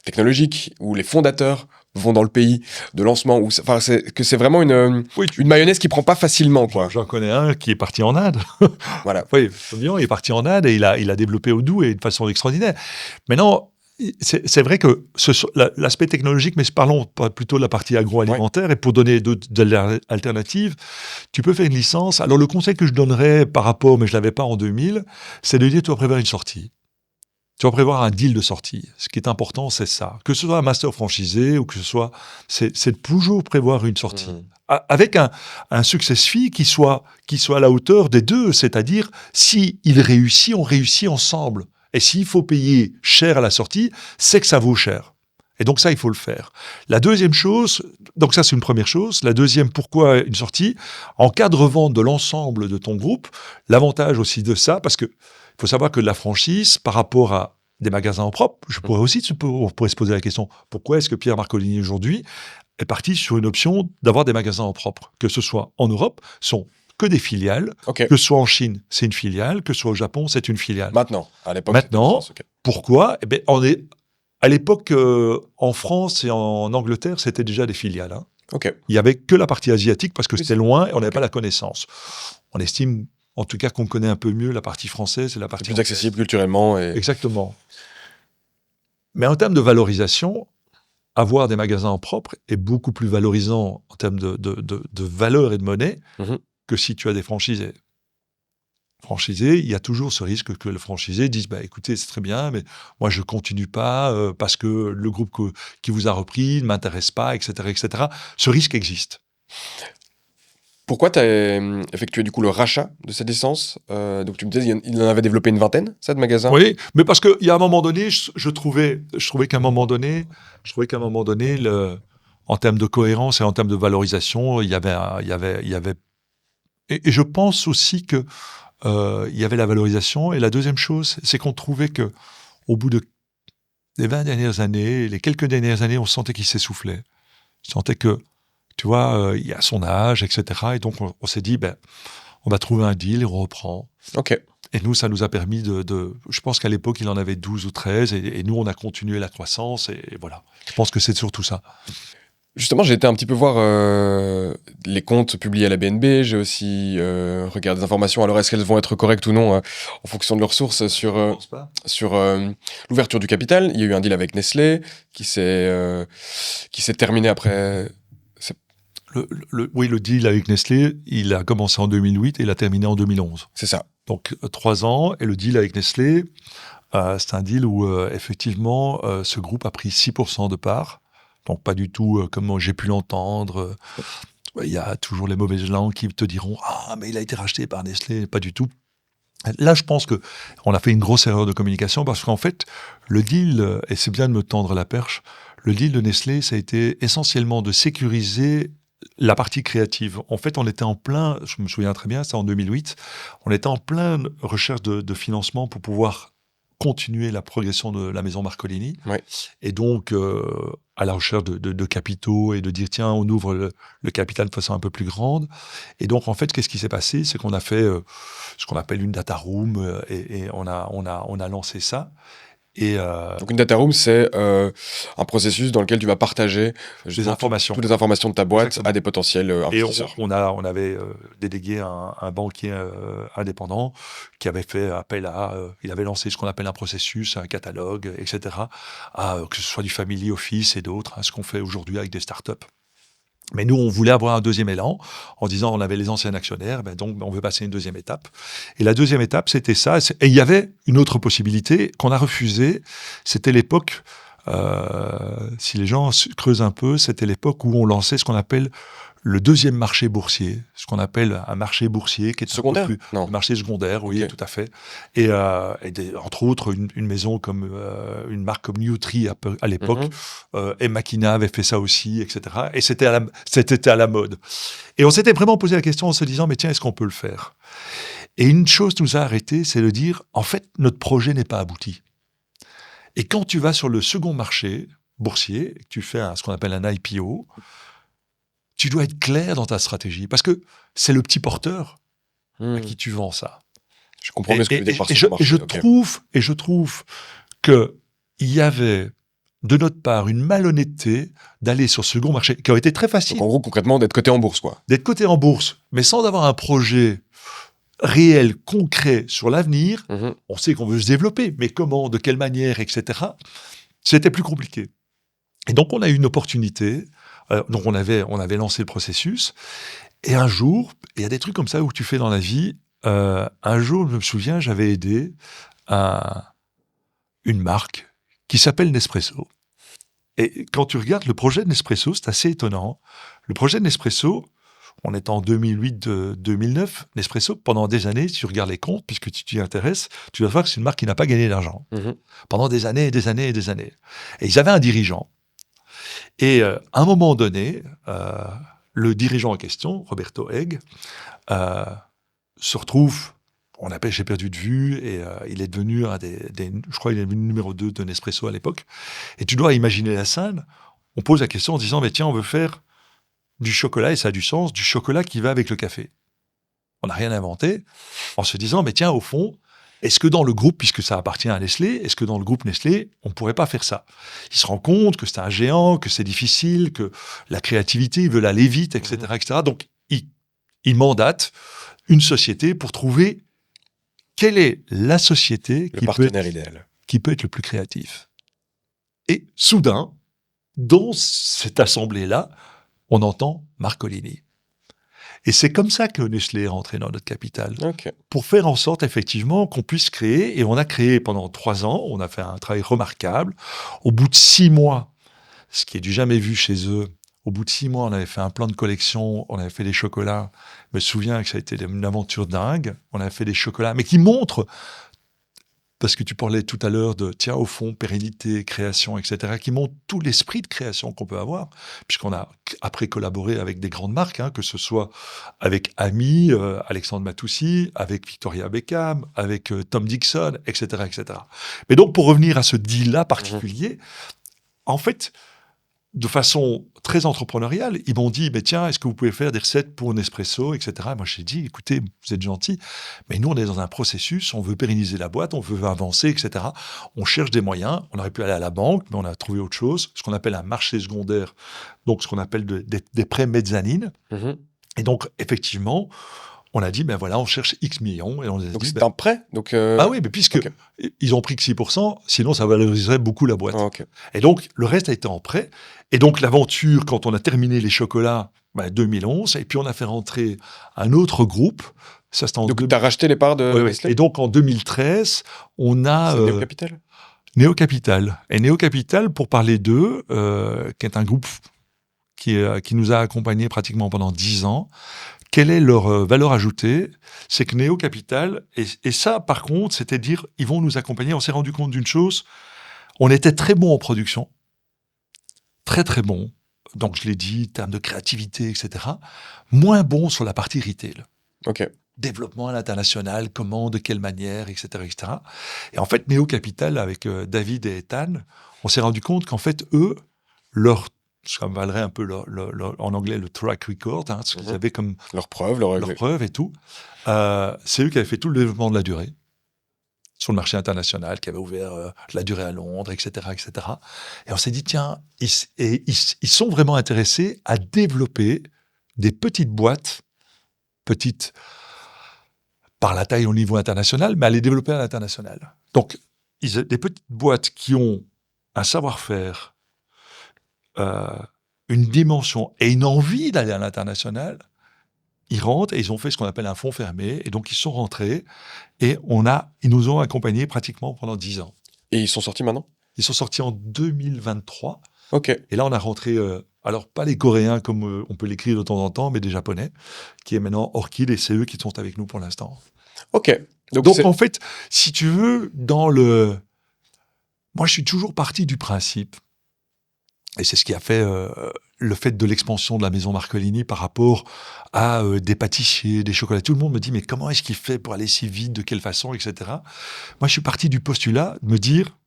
technologiques où les fondateurs vont dans le pays de lancement, c'est vraiment une mayonnaise qui prend pas facilement, quoi. J'en connais un qui est parti en Inde. Voilà. Oui, il est parti en Inde et il a développé Odoo et de façon extraordinaire. Maintenant, c'est vrai que l'aspect technologique, mais parlons plutôt de la partie agroalimentaire, et pour donner de l'alternative, tu peux faire une licence. Alors le conseil que je donnerais par rapport, mais je l'avais pas en 2000, c'est de dire tu vas prévoir une sortie. Tu vas prévoir un deal de sortie. Ce qui est important, c'est ça. Que ce soit un master franchisé ou que ce soit... C'est de toujours prévoir une sortie. Avec un success fee qui soit à la hauteur des deux. C'est-à-dire, si il réussit, on réussit ensemble. Et s'il faut payer cher à la sortie, c'est que ça vaut cher. Et donc ça, il faut le faire. La deuxième chose, donc ça c'est une première chose. La deuxième, pourquoi une sortie? En cas de revente de l'ensemble de ton groupe, l'avantage aussi de ça, parce que il faut savoir que la franchise, par rapport à des magasins en propre, on pourrait se poser la question, pourquoi est-ce que Pierre Marcolini aujourd'hui est parti sur une option d'avoir des magasins en propre? Que ce soit en Europe, sont que des filiales, Okay. que ce soit en Chine, c'est une filiale, que ce soit au Japon, c'est une filiale. Maintenant, à l'époque. Maintenant, pourquoi? Eh bien, à l'époque, en France et en Angleterre, c'était déjà des filiales. Hein. Okay. Il n'y avait que la partie asiatique parce que c'était loin et on n'avait pas la connaissance. On estime, en tout cas, qu'on connaît un peu mieux la partie française et la partie plus accessible culturellement. Exactement. Mais en termes de valorisation, avoir des magasins en propre est beaucoup plus valorisant en termes de valeur et de monnaie que si tu as des franchisés. Franchisé, il y a toujours ce risque que le franchisé dise bah, écoutez, c'est très bien, mais moi je ne continue pas parce que le groupe qui vous a repris ne m'intéresse pas, etc., etc. Ce risque existe. Pourquoi tu as effectué du coup le rachat de cette licence? Donc tu me disais, il en avait développé une vingtaine, ça, de magasins? Oui, mais parce qu'il y a un moment donné, je trouvais qu'à un moment donné, en termes de cohérence et en termes de valorisation, il y avait et je pense aussi que il y avait la valorisation. Et la deuxième chose, c'est qu'on trouvait que au bout des 20 dernières années, les quelques dernières années, on sentait qu'il s'essoufflait. On sentait que, tu vois, il y a son âge, etc. Et donc, on s'est dit, ben, on va trouver un deal et on reprend. Ok. Et nous, ça nous a permis je pense qu'à l'époque, il en avait 12 ou 13. Et nous, on a continué la croissance. Et voilà. Je pense que c'est surtout ça. Justement, j'ai été un petit peu voir les comptes publiés à la BNB. J'ai aussi regardé des informations. Alors, est-ce qu'elles vont être correctes ou non en fonction de leurs sources sur l'ouverture du capital? Il y a eu un deal avec Nestlé qui s'est terminé après. Oui, le deal avec Nestlé, il a commencé en 2008 et il a terminé en 2011. C'est ça. Donc, 3 ans. Et le deal avec Nestlé, c'est un deal où, effectivement, ce groupe a pris 6% de part. Donc, pas du tout comme j'ai pu l'entendre. Il y a toujours les mauvaises langues qui te diront « Ah, mais il a été racheté par Nestlé ». Pas du tout. Là, je pense qu'on a fait une grosse erreur de communication parce qu'en fait, le deal, et c'est bien de me tendre la perche, le deal de Nestlé, ça a été essentiellement de sécuriser la partie créative. En fait, on était en plein, je me souviens très bien, c'est en 2008, on était en pleine recherche de financement pour pouvoir continuer la progression de la maison Marcolini. Ouais. Et donc, à la recherche de capitaux et de dire, tiens, on ouvre le capital de façon un peu plus grande. Et donc, en fait, qu'est-ce qui s'est passé? C'est qu'on a fait ce qu'on appelle une data room et on a lancé ça. Et Donc une data room, c'est un processus dans lequel tu vas partager des informations. toutes les informations de ta boîte Exactement. à des potentiels Et investisseurs. on avait délégué un banquier indépendant qui avait fait appel il avait lancé ce qu'on appelle un processus, un catalogue, etc., que ce soit du family office et d'autres, ce qu'on fait aujourd'hui avec des startups. Mais nous, on voulait avoir un deuxième élan en disant on avait les anciens actionnaires, donc on veut passer une deuxième étape. Et la deuxième étape, c'était ça. Et il y avait une autre possibilité qu'on a refusée. C'était l'époque, si les gens creusent un peu, c'était l'époque où on lançait ce qu'on appelle le deuxième marché boursier, ce qu'on appelle un marché boursier qui est Secondaire? un peu plus Non. le marché secondaire, oui, Ok. tout à fait. Et entre autres, une maison comme une marque comme Nutri à l'époque, et Makina avait fait ça aussi, etc. Et c'était à la mode. Et on s'était vraiment posé la question en se disant, mais tiens, est-ce qu'on peut le faire? Et une chose nous a arrêtés, c'est de dire, en fait, notre projet n'est pas abouti. Et quand tu vas sur le second marché boursier, tu fais ce qu'on appelle un IPO, tu dois être clair dans ta stratégie, parce que c'est le petit porteur à qui tu vends ça. Je comprends bien ce que tu veux dire par ce marché. Et je trouve qu'il y avait, de notre part, une malhonnêteté d'aller sur ce second marché, qui aurait été très facile. Donc en gros, concrètement, d'être coté en bourse, quoi. D'être coté en bourse, mais sans avoir un projet réel, concret sur l'avenir. On sait qu'on veut se développer, mais comment, de quelle manière, etc. C'était plus compliqué. Et donc, on a eu une opportunité. Donc, on avait lancé le processus. Et un jour, il y a des trucs comme ça où tu fais dans la vie. Un jour, je me souviens, j'avais aidé une marque qui s'appelle Nespresso. Et quand tu regardes le projet de Nespresso, c'est assez étonnant. Le projet de Nespresso, on est en 2008-2009. Nespresso, pendant des années, si tu regardes les comptes, puisque tu t'y intéresses, tu vas voir que c'est une marque qui n'a pas gagné d'argent. Pendant des années et des années et des années. Et ils avaient un dirigeant. Et à un moment donné, le dirigeant en question, Roberto Egg, se retrouve, j'ai perdu de vue, et il est devenu je crois qu'il est devenu numéro 2 de Nespresso à l'époque. Et tu dois imaginer la scène, on pose la question en disant, mais tiens, on veut faire du chocolat, et ça a du sens, du chocolat qui va avec le café. On n'a rien inventé, en se disant, mais tiens, au fond, est-ce que dans le groupe, puisque ça appartient à Nestlé, est-ce que dans le groupe Nestlé, on ne pourrait pas faire ça? Il se rend compte que c'est un géant, que c'est difficile, que la créativité, ils veulent aller vite, etc. etc. Donc, il mandate une société pour trouver quelle est la société qui peut être le plus créatif. Et soudain, dans cette assemblée-là, on entend Marcolini. Et c'est comme ça que Nestlé est rentré dans notre capital. Pour faire en sorte, effectivement, qu'on puisse créer. Et on a créé pendant 3 ans. On a fait un travail remarquable. Au bout de 6 mois, ce qui est du jamais vu chez eux, au bout de 6 mois, on avait fait un plan de collection. On avait fait des chocolats. Je me souviens que ça a été une aventure dingue. On avait fait des chocolats, mais qui montrent, parce que tu parlais tout à l'heure de, tiens, au fond, pérennité, création, etc., qui montre tout l'esprit de création qu'on peut avoir, puisqu'on a après collaboré avec des grandes marques, que ce soit avec Ami, Alexandre Matoussi, avec Victoria Beckham, avec Tom Dixon, etc., etc. Mais donc, pour revenir à ce deal-là particulier, en fait, de façon très entrepreneuriale, ils m'ont dit, mais tiens, est-ce que vous pouvez faire des recettes pour Nespresso, etc. Et moi, j'ai dit, écoutez, vous êtes gentils, mais nous, on est dans un processus, on veut pérenniser la boîte, on veut avancer, etc. On cherche des moyens, on aurait pu aller à la banque, mais on a trouvé autre chose, ce qu'on appelle un marché secondaire, donc ce qu'on appelle des prêts mezzanines. Et donc, effectivement, on a dit, ben voilà, on cherche X millions. Et on a donc dit, c'est un prêt Ah oui, mais puisque ils ont pris que 6%, sinon ça valoriserait beaucoup la boîte. Et donc, le reste a été en prêt. Et donc, l'aventure, quand on a terminé les chocolats, 2011, et puis on a fait rentrer un autre groupe. Ça, donc, tu as racheté les parts de Nestlé. Et donc, en 2013, on a... C'est Néo Capital. Néo Capital. Et Néo Capital, pour parler d'eux, qui est un groupe qui nous a accompagnés pratiquement pendant 10 ans. Quelle est leur valeur ajoutée? C'est que Néo Capital, et ça, par contre, c'était dire, ils vont nous accompagner. On s'est rendu compte d'une chose, on était très bon en production, très très bon, donc je l'ai dit, en termes de créativité, etc. Moins bon sur la partie retail. Développement à l'international, comment, de quelle manière, etc., etc. Et en fait, Néo Capital, avec David et Ethan, on s'est rendu compte qu'en fait, eux, ça valerait un peu en anglais le track record, ce qu'ils avaient comme leurs preuves et tout. C'est eux qui avaient fait tout le développement de la durée. sur le marché international, qui avait ouvert de la durée à Londres, etc., etc. Et on s'est dit, tiens, ils sont vraiment intéressés à développer des petites boîtes, petites par la taille au niveau international, mais à les développer à l'international. Donc, des petites boîtes qui ont un savoir-faire, une dimension et une envie d'aller à l'international, ils rentrent et ils ont fait ce qu'on appelle un fonds fermé. Et donc, ils sont rentrés et ils nous ont accompagnés pratiquement pendant 10 ans. Et ils sont sortis maintenant? Ils sont sortis en 2023. Ok. Et là, on a rentré, alors pas les Coréens comme on peut l'écrire de temps en temps, mais des Japonais, qui est maintenant Orchid, et c'est eux qui sont avec nous pour l'instant. Ok. Donc en fait, si tu veux, moi, je suis toujours parti du principe, et c'est ce qui a fait le fait de l'expansion de la maison Marcolini par rapport à des pâtissiers, des chocolats. Tout le monde me dit, mais comment est-ce qu'il fait pour aller si vite, de quelle façon, etc. Moi, je suis parti du postulat de me dire,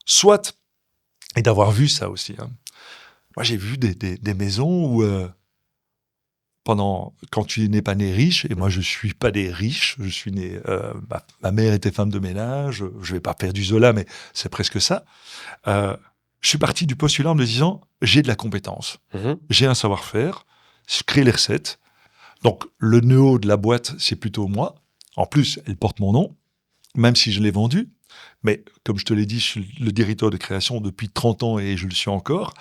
soit, et d'avoir vu ça aussi, hein. Moi, j'ai vu des maisons où, quand tu n'es pas né riche, et moi, je ne suis pas né riche, je suis né, ma mère était femme de ménage, je ne vais pas faire du Zola, mais c'est presque ça. Je suis parti du postulat en me disant, j'ai de la compétence, j'ai un savoir-faire, je crée les recettes. Donc, le nœud de la boîte, c'est plutôt moi. En plus, elle porte mon nom, même si je l'ai vendue. Mais comme je te l'ai dit, je suis le directeur de création depuis 30 ans et je le suis encore.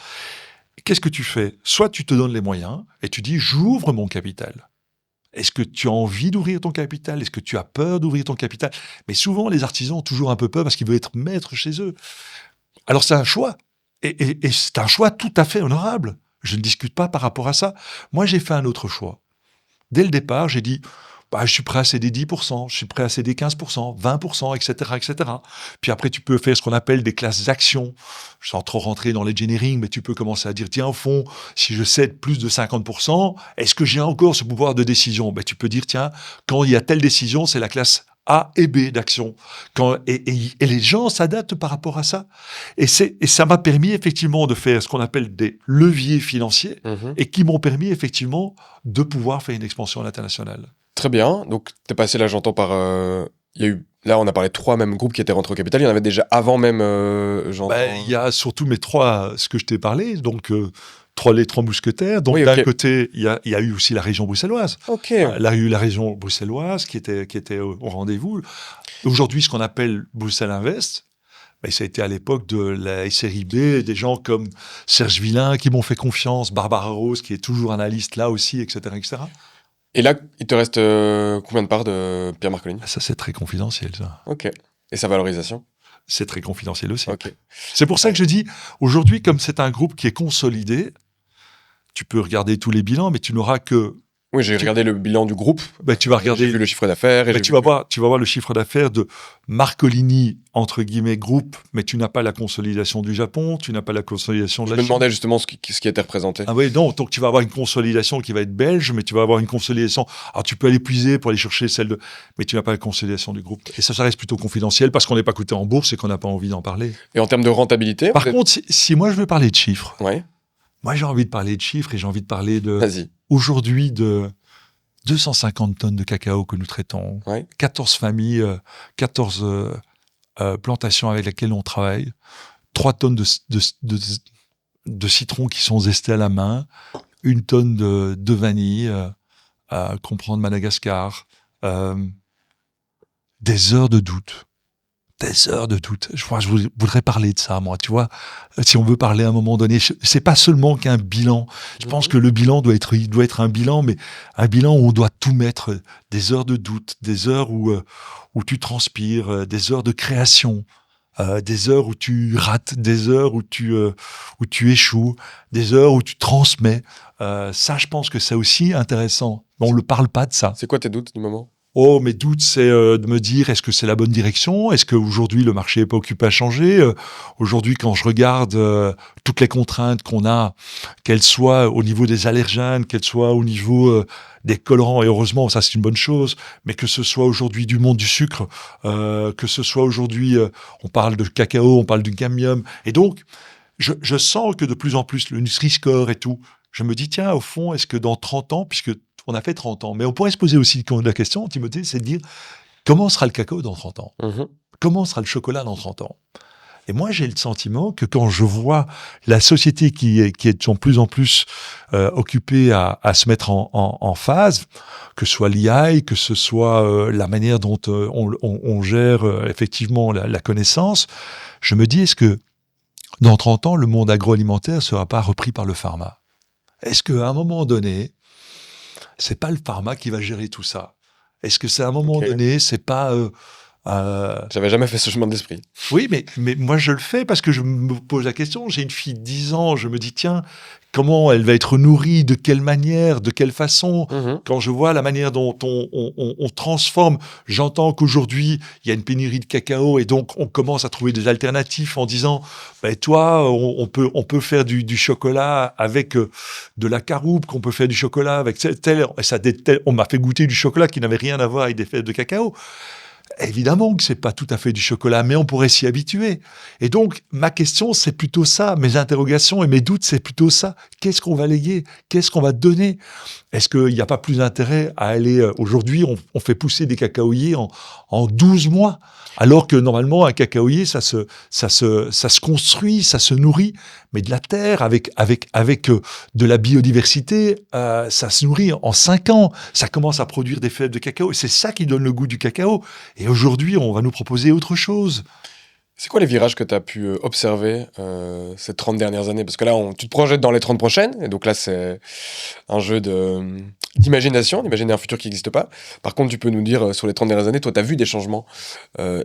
Qu'est-ce que tu fais? Soit tu te donnes les moyens et tu dis, j'ouvre mon capital. Est-ce que tu as envie d'ouvrir ton capital? Est-ce que tu as peur d'ouvrir ton capital? Mais souvent, les artisans ont toujours un peu peur parce qu'ils veulent être maîtres chez eux. Alors, c'est un choix. Et c'est un choix tout à fait honorable. Je ne discute pas par rapport à ça. Moi, j'ai fait un autre choix. Dès le départ, j'ai dit, je suis prêt à céder 10%, je suis prêt à céder 15%, 20%, etc., etc. Puis après, tu peux faire ce qu'on appelle des classes d'actions, sans trop rentrer dans l'engineering, mais tu peux commencer à dire, tiens, au fond, si je cède plus de 50%, est-ce que j'ai encore ce pouvoir de décision? Tu peux dire, tiens, quand il y a telle décision, c'est la classe A et B d'action. Et les gens s'adaptent par rapport à ça. Et ça m'a permis effectivement de faire ce qu'on appelle des leviers financiers et qui m'ont permis effectivement de pouvoir faire une expansion à l'international. Très bien. Donc, tu es passé là, j'entends par... Il y a eu... Là, on a parlé de 3 mêmes groupes qui étaient rentrés au capital. Il y en avait déjà avant même, j'entends... Il y a surtout mes 3, ce que je t'ai parlé, donc les 3 mousquetaires. Donc, oui, d'un côté, il y a eu aussi la région bruxelloise. Ok. Il y a eu la région bruxelloise qui était au rendez-vous. Aujourd'hui, ce qu'on appelle Bruxelles Invest, ça a été à l'époque de la SRIB, des gens comme Serge Villain qui m'ont fait confiance, Barbara Rose qui est toujours analyste là aussi, etc., etc. Et là, il te reste combien de parts de Pierre Marcolini? Ça, c'est très confidentiel, ça. Ok. Et sa valorisation? C'est très confidentiel aussi. Ok. C'est pour ça que je dis, aujourd'hui, comme c'est un groupe qui est consolidé, tu peux regarder tous les bilans, mais tu n'auras que... Oui, j'ai regardé le bilan du groupe. Tu vas regarder... J'ai vu le chiffre d'affaires. Tu vas voir le chiffre d'affaires de Marcolini, entre guillemets, groupe, mais tu n'as pas la consolidation du Japon, tu n'as pas la consolidation de la Chine. Je me demandais justement ce qui était représenté. Ah oui, non, donc tu vas avoir une consolidation qui va être belge, mais tu vas avoir une consolidation... Alors tu peux aller puiser pour aller chercher celle de... Mais tu n'as pas la consolidation du groupe. Et ça reste plutôt confidentiel parce qu'on n'est pas coté en bourse et qu'on n'a pas envie d'en parler. Et en termes de rentabilité? Par contre, si moi je veux parler de chiffres, ouais. Moi j'ai envie de parler de chiffres et j'ai envie de parler de... Vas-y. Aujourd'hui, de 250 tonnes de cacao que nous traitons, 14 familles, 14 plantations avec lesquelles on travaille, 3 tonnes de citrons qui sont zestés à la main, 1 tonne de vanille qu'on prend de Madagascar, des heures de doute. Des heures de doute. Je voudrais parler de ça, moi, tu vois. Si on veut parler à un moment donné, c'est pas seulement qu'un bilan. Je pense que le bilan doit être un bilan, mais un bilan où on doit tout mettre. Des heures de doute, des heures où tu transpires, des heures de création, des heures où tu rates, des heures où tu échoues, des heures où tu transmets. Ça, je pense que c'est aussi intéressant. On ne parle pas de ça. C'est quoi tes doutes du moment? Oh, mes doutes, c'est de me dire, est-ce que c'est la bonne direction? Est-ce qu'aujourd'hui, le marché n'est pas occupé à changer? Aujourd'hui, quand je regarde toutes les contraintes qu'on a, qu'elles soient au niveau des allergènes, qu'elles soient au niveau des colorants, et heureusement, ça c'est une bonne chose, mais que ce soit aujourd'hui du monde du sucre, que ce soit aujourd'hui, on parle de cacao, on parle du cadmium, et donc, je sens que de plus en plus, le Nutri-Score et tout, je me dis, tiens, au fond, est-ce que dans 30 ans, puisque on a fait 30 ans. Mais on pourrait se poser aussi la question, Timothée, c'est de dire, Comment sera le cacao dans 30 ans? Mhm. Comment sera le chocolat dans 30 ans? Et moi, j'ai le sentiment que quand je vois la société qui est de plus en plus occupée à se mettre en phase, que ce soit l'IA, que ce soit la manière dont on gère effectivement la connaissance, je me dis, est-ce que dans 30 ans, le monde agroalimentaire ne sera pas repris par le pharma? Est-ce qu'à un moment donné, c'est pas le pharma qui va gérer tout ça? Est-ce que c'est à un moment Ok. donné, c'est pas... J'avais jamais fait ce chemin d'esprit. Oui, mais moi je le fais parce que je me pose la question. J'ai une fille de 10 ans, je me dis, tiens, comment elle va être nourrie, de quelle manière, de quelle façon? Mhm. Quand je vois la manière dont on transforme, j'entends qu'aujourd'hui, il y a une pénurie de cacao et donc on commence à trouver des alternatives en disant, ben, toi, on peut faire du chocolat avec de la caroube, qu'on peut faire du chocolat avec on m'a fait goûter du chocolat qui n'avait rien à voir avec des fèves de cacao. Évidemment que c'est pas tout à fait du chocolat, mais on pourrait s'y habituer. Et donc, ma question, c'est plutôt ça. Mes interrogations et mes doutes, c'est plutôt ça. Qu'est-ce qu'on va léguer? Qu'est-ce qu'on va donner? Est-ce qu'il n'y a pas plus d'intérêt à aller... aujourd'hui, on fait pousser des cacaoyers en 12 mois, alors que normalement, un cacaoyer, ça se construit, ça se nourrit, mais de la terre, avec de la biodiversité, ça se nourrit en 5 ans. Ça commence à produire des fèves de cacao. Et c'est ça qui donne le goût du cacao. Et aujourd'hui, on va nous proposer autre chose. C'est quoi les virages que tu as pu observer ces 30 dernières années? Parce que là, tu te projettes dans les 30 prochaines, et donc là, c'est un jeu d'imagination, d'imaginer un futur qui n'existe pas. Par contre, tu peux nous dire, sur les 30 dernières années, toi, tu as vu des changements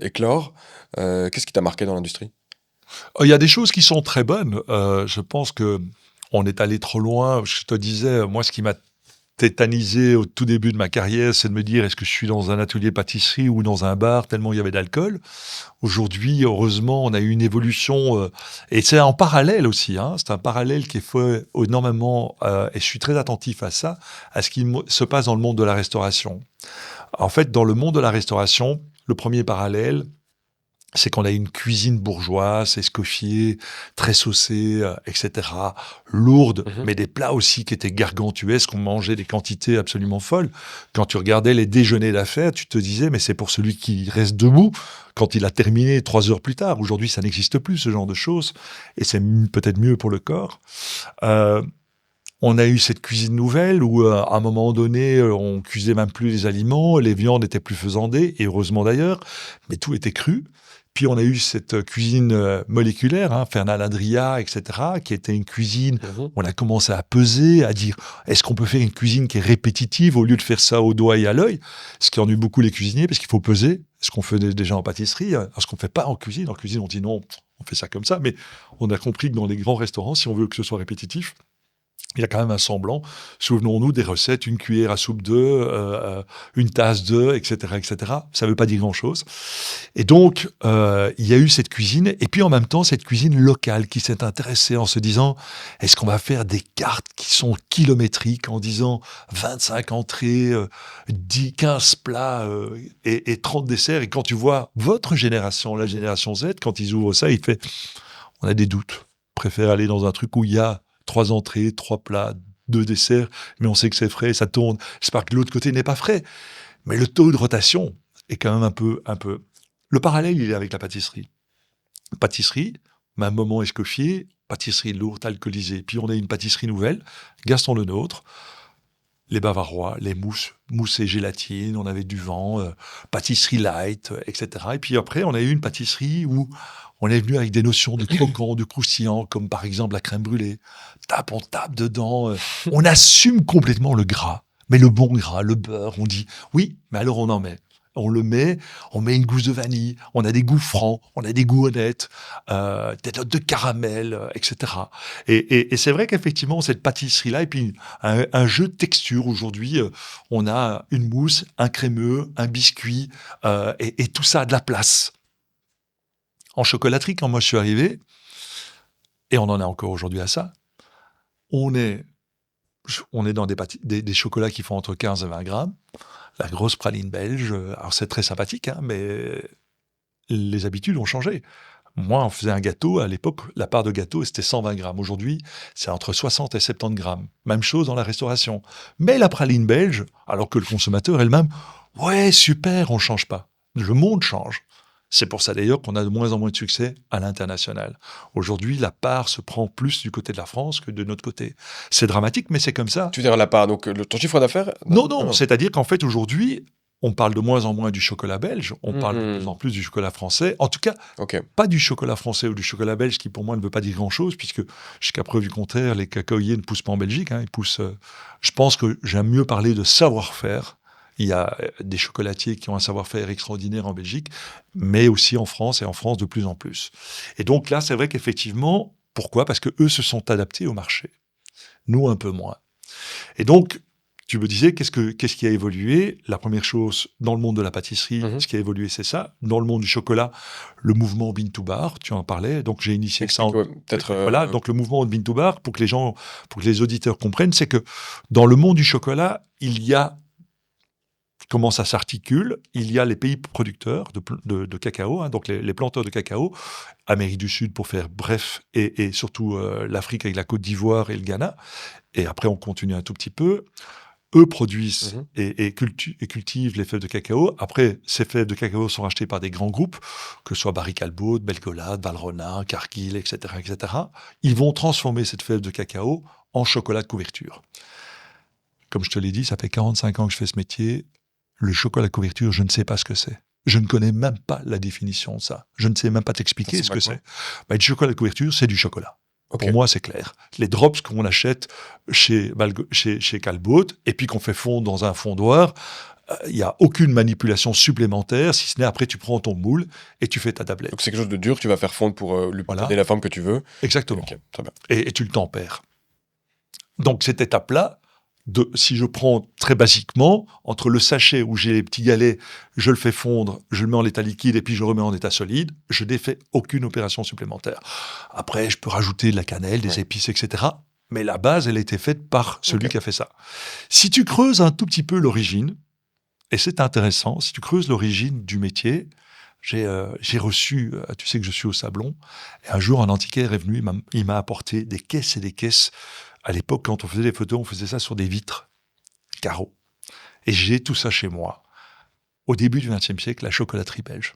éclore. Qu'est-ce qui t'a marqué dans l'industrie? Il y a des choses qui sont très bonnes. Je pense que on est allé trop loin. Je te disais, moi, ce qui m'a tétanisé au tout début de ma carrière, c'est de me dire, est-ce que je suis dans un atelier pâtisserie ou dans un bar, tellement il y avait d'alcool. Aujourd'hui, heureusement, on a eu une évolution, et c'est en parallèle aussi, hein, c'est un parallèle qui est fait énormément, et je suis très attentif à ça, à ce qui se passe dans le monde de la restauration. En fait, dans le monde de la restauration, le premier parallèle, c'est qu'on a une cuisine bourgeoise, escoffiée, très saucée, etc., lourde, Mhm. mais des plats aussi qui étaient gargantuesques, on mangeait des quantités absolument folles. Quand tu regardais les déjeuners d'affaires, tu te disais, mais c'est pour celui qui reste debout quand il a terminé 3 heures plus tard. Aujourd'hui, ça n'existe plus, ce genre de choses, et c'est peut-être mieux pour le corps. On a eu cette cuisine nouvelle où, à un moment donné, on cuisait même plus les aliments, les viandes étaient plus faisandées, et heureusement d'ailleurs, mais tout était cru. Puis on a eu cette cuisine moléculaire, hein, Fernand Adria, etc., qui était une cuisine, Mhm. on a commencé à peser, à dire, est-ce qu'on peut faire une cuisine qui est répétitive au lieu de faire ça au doigt et à l'œil? Ce qui ennuie beaucoup les cuisiniers, parce qu'il faut peser, ce qu'on fait déjà en pâtisserie, ce qu'on ne fait pas en cuisine. En cuisine, on dit non, on fait ça comme ça, mais on a compris que dans les grands restaurants, si on veut que ce soit répétitif, il y a quand même un semblant. Souvenons-nous des recettes, une cuillère à soupe d'œufs, une tasse d'œufs, etc., etc. Ça ne veut pas dire grand-chose. Et donc, il y a eu cette cuisine, et puis en même temps, cette cuisine locale qui s'est intéressée en se disant, est-ce qu'on va faire des cartes qui sont kilométriques en disant 25 entrées, 15 plats et 30 desserts. Et quand tu vois votre génération, la génération Z, quand ils ouvrent ça, on a des doutes. On préfère aller dans un truc où il y a 3 entrées, 3 plats, 2 desserts, mais on sait que c'est frais, ça tourne. J'espère que l'autre côté n'est pas frais. Mais le taux de rotation est quand même un peu... Le parallèle, il est avec la pâtisserie. Pâtisserie, même moment escoffier, pâtisserie lourde, alcoolisée. Puis on a une pâtisserie nouvelle, Gaston Lenôtre, les bavarois, les mousses et gélatine, on avait du vent, pâtisserie light, etc. Et puis après, on a eu une pâtisserie où on est venu avec des notions de croquant, de croustillant, comme par exemple la crème brûlée. On tape dedans. On assume complètement le gras, mais le bon gras, le beurre. On dit, oui, mais alors on en met. On met une gousse de vanille, on a des goûts francs, on a des goûts honnêtes, des notes de caramel, etc. Et c'est vrai qu'effectivement, cette pâtisserie-là, et puis un jeu de texture, aujourd'hui, on a une mousse, un crémeux, un biscuit, et tout ça a de la place. En chocolaterie, quand moi je suis arrivé, et on en est encore aujourd'hui à ça, on est dans des chocolats qui font entre 15 et 20 grammes, la grosse praline belge, alors c'est très sympathique, hein, mais les habitudes ont changé. Moi, on faisait un gâteau, à l'époque, la part de gâteau, c'était 120 grammes. Aujourd'hui, c'est entre 60 et 70 grammes. Même chose dans la restauration. Mais la praline belge, alors que le consommateur elle-même, ouais, super, on ne change pas. Le monde change. C'est pour ça d'ailleurs qu'on a de moins en moins de succès à l'international. Aujourd'hui, la part se prend plus du côté de la France que de notre côté. C'est dramatique, mais c'est comme ça. Tu veux dire la part, donc ton chiffre d'affaires? Non. C'est-à-dire qu'en fait, aujourd'hui, on parle de moins en moins du chocolat belge, on parle de plus en plus du chocolat français. En tout cas, pas du chocolat français ou du chocolat belge, qui pour moi ne veut pas dire grand-chose, puisque jusqu'à preuve du contraire, les cacaoyers ne poussent pas en Belgique. Ils poussent. Je pense que j'aime mieux parler de savoir-faire. Il y a des chocolatiers qui ont un savoir-faire extraordinaire en Belgique, mais aussi en France, et en France de plus en plus. Et donc là, c'est vrai qu'effectivement, pourquoi ? Parce qu'eux se sont adaptés au marché. Nous, un peu moins. Et donc, tu me disais, qu'est-ce qui a évolué ? La première chose, dans le monde de la pâtisserie, ce qui a évolué, c'est ça. Dans le monde du chocolat, le mouvement Bean to Bar, tu en parlais. Donc, j'ai initié ça. Voilà, donc le mouvement Bean to Bar, pour que les auditeurs comprennent, c'est que dans le monde du chocolat, il y a comment ça s'articule. Il y a les pays producteurs de cacao, donc les planteurs de cacao, Amérique du Sud pour faire bref, et surtout l'Afrique avec la Côte d'Ivoire et le Ghana. Et après, on continue un tout petit peu. Eux produisent et cultivent les fèves de cacao. Après, ces fèves de cacao sont rachetées par des grands groupes, que ce soit Barry Callebaut, Belgolade, Valrhona, Cargill, etc., etc. Ils vont transformer cette fève de cacao en chocolat de couverture. Comme je te l'ai dit, ça fait 45 ans que je fais ce métier. Le chocolat de couverture, je ne sais pas ce que c'est. Je ne connais même pas la définition de ça. Je ne sais même pas t'expliquer ce que c'est. Du chocolat de couverture, c'est du chocolat. Pour moi, c'est clair. Les drops qu'on achète chez Callebaut et puis qu'on fait fondre dans un fondoir, il n'y a aucune manipulation supplémentaire, si ce n'est après tu prends ton moule et tu fais ta tablette. Donc c'est quelque chose de dur, tu vas faire fondre pour lui donner la forme que tu veux. Exactement. Très bien. Et tu le tempères. Donc cette étape-là, si je prends très basiquement, entre le sachet où j'ai les petits galets, je le fais fondre, je le mets en état liquide et puis je le remets en état solide, je défais aucune opération supplémentaire. Après, je peux rajouter de la cannelle, des épices, etc. Mais la base, elle a été faite par celui qui a fait ça. Si tu creuses un tout petit peu l'origine, et c'est intéressant, si tu creuses l'origine du métier, j'ai reçu, tu sais que je suis au Sablon, et un jour un antiquaire est venu, il m'a apporté des caisses et des caisses. À l'époque, quand on faisait des photos, on faisait ça sur des vitres, carreaux. Et j'ai tout ça chez moi. Au début du XXe siècle, la chocolaterie belge.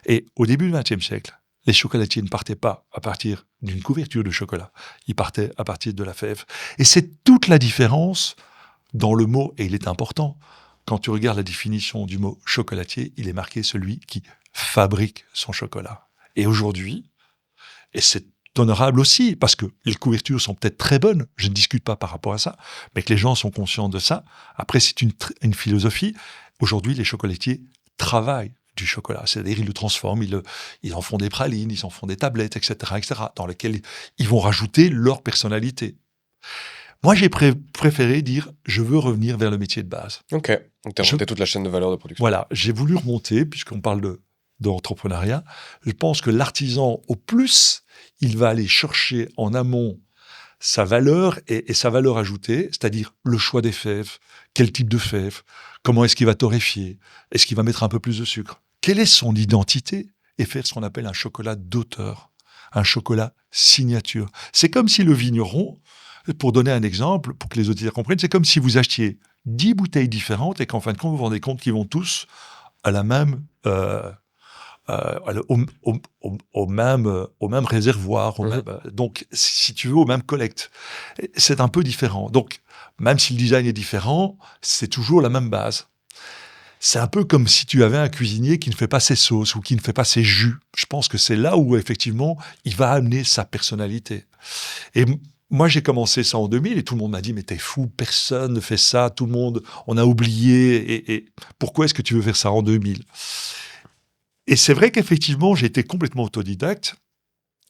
Et au début du XXe siècle, les chocolatiers ne partaient pas à partir d'une couverture de chocolat. Ils partaient à partir de la fève. Et c'est toute la différence dans le mot, et il est important. Quand tu regardes la définition du mot chocolatier, il est marqué celui qui fabrique son chocolat. Et aujourd'hui, et c'est honorable aussi, parce que les couvertures sont peut-être très bonnes, je ne discute pas par rapport à ça, mais que les gens sont conscients de ça. Après, c'est une philosophie. Aujourd'hui, les chocolatiers travaillent du chocolat, c'est-à-dire ils le transforment, ils en font des pralines, ils en font des tablettes, etc., dans lesquelles ils vont rajouter leur personnalité. Moi, j'ai préféré dire, je veux revenir vers le métier de base. Ok, donc tu as remonté toute la chaîne de valeur de production. Voilà, j'ai voulu remonter, puisqu'on parle d'entrepreneuriat. Je pense que l'artisan, au plus, il va aller chercher en amont sa valeur et sa valeur ajoutée, c'est-à-dire le choix des fèves, quel type de fèves, comment est-ce qu'il va torréfier, est-ce qu'il va mettre un peu plus de sucre, quelle est son identité, et faire ce qu'on appelle un chocolat d'auteur, un chocolat signature. C'est comme si le vigneron, pour donner un exemple, pour que les auditeurs comprennent, c'est comme si vous achetiez 10 bouteilles différentes et qu'en fin de compte, vous vous rendez compte qu'ils vont tous à la même... au même réservoir, donc si tu veux, au même collecte. C'est un peu différent. Donc, même si le design est différent, c'est toujours la même base. C'est un peu comme si tu avais un cuisinier qui ne fait pas ses sauces ou qui ne fait pas ses jus. Je pense que c'est là où, effectivement, il va amener sa personnalité. Et moi, j'ai commencé ça en 2000 et tout le monde m'a dit « Mais t'es fou, personne ne fait ça, tout le monde, on a oublié. Et pourquoi est-ce que tu veux faire ça en 2000 ?» Et c'est vrai qu'effectivement, j'ai été complètement autodidacte,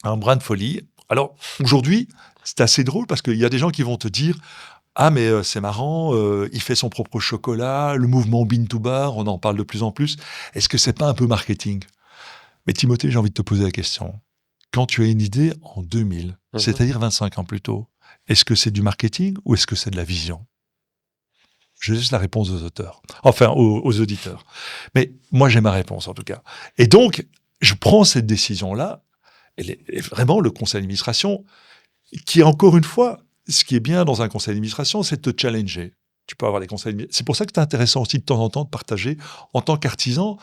un brin de folie. Alors, aujourd'hui, c'est assez drôle parce qu'il y a des gens qui vont te dire « Ah, mais c'est marrant, il fait son propre chocolat, le mouvement Bean to Bar, on en parle de plus en plus. Est-ce que c'est pas un peu marketing ?» Mais Timothée, j'ai envie de te poser la question. Quand tu as une idée en 2000, c'est-à-dire 25 ans plus tôt, est-ce que c'est du marketing ou est-ce que c'est de la vision ? Je laisse la réponse aux auteurs, enfin aux auditeurs. Mais moi, j'ai ma réponse en tout cas. Et donc, je prends cette décision-là, et vraiment le conseil d'administration, qui encore une fois, ce qui est bien dans un conseil d'administration, c'est de te challenger. Tu peux avoir des conseils. C'est pour ça que c'est intéressant aussi de temps en temps de partager en tant qu'artisan,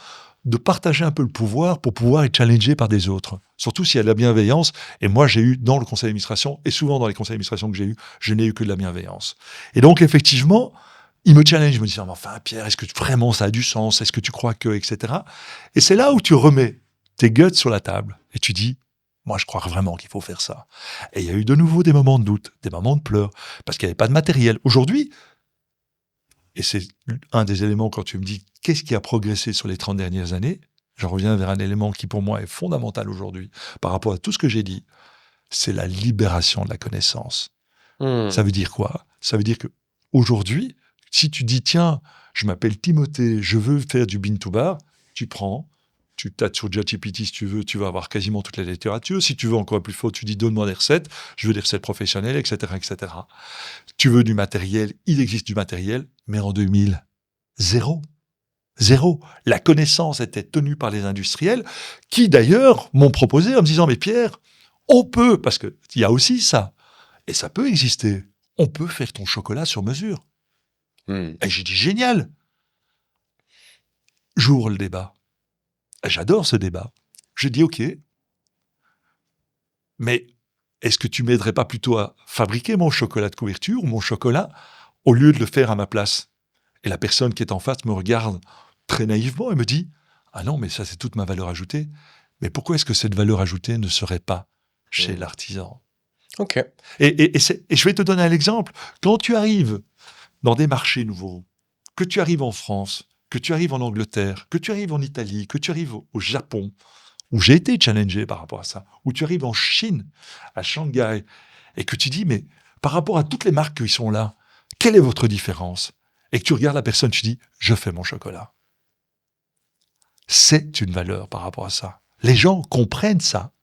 de partager un peu le pouvoir pour pouvoir être challengé par des autres. Surtout s'il y a de la bienveillance. Et moi, j'ai eu dans le conseil d'administration, et souvent dans les conseils d'administration que j'ai eu, je n'ai eu que de la bienveillance. Et donc, effectivement, ils me challenge, ils me disent, enfin, Pierre, est-ce que vraiment ça a du sens? Est-ce que tu crois que, etc. Et c'est là où tu remets tes guts sur la table et tu dis, moi, je crois vraiment qu'il faut faire ça. Et il y a eu de nouveau des moments de doute, des moments de pleurs, parce qu'il n'y avait pas de matériel. Aujourd'hui, et c'est un des éléments quand tu me dis qu'est-ce qui a progressé sur les 30 dernières années, je reviens vers un élément qui pour moi est fondamental aujourd'hui par rapport à tout ce que j'ai dit, c'est la libération de la connaissance. Ça veut dire quoi? Ça veut dire que aujourd'hui, si tu dis tiens, je m'appelle Timothée, je veux faire du bean to bar, tu prends, tu tapes sur ChatGPT si tu veux, tu vas avoir quasiment toute la littérature. Si tu veux encore plus fort, tu dis donne-moi des recettes, je veux des recettes professionnelles, etc., etc. Tu veux du matériel, il existe du matériel, mais en 2000, zéro. Zéro. La connaissance était tenue par les industriels, qui d'ailleurs m'ont proposé en me disant mais Pierre, on peut, parce qu'il y a aussi ça, et ça peut exister, on peut faire ton chocolat sur mesure. Et j'ai dit génial. J'ouvre le débat. J'adore ce débat. Je dis ok, mais est-ce que tu m'aiderais pas plutôt à fabriquer mon chocolat de couverture ou mon chocolat au lieu de le faire à ma place? Et la personne qui est en face me regarde très naïvement et me dit ah non, mais ça c'est toute ma valeur ajoutée. Mais pourquoi est-ce que cette valeur ajoutée ne serait pas chez l'artisan? Ok. Et je vais te donner un exemple. Quand tu arrives dans des marchés nouveaux, que tu arrives en France, que tu arrives en Angleterre, que tu arrives en Italie, que tu arrives au Japon, où j'ai été challengé par rapport à ça, où tu arrives en Chine, à Shanghai, et que tu dis, mais par rapport à toutes les marques qui sont là, quelle est votre différence? Et que tu regardes la personne, tu dis, je fais mon chocolat. C'est une valeur par rapport à ça. Les gens comprennent ça.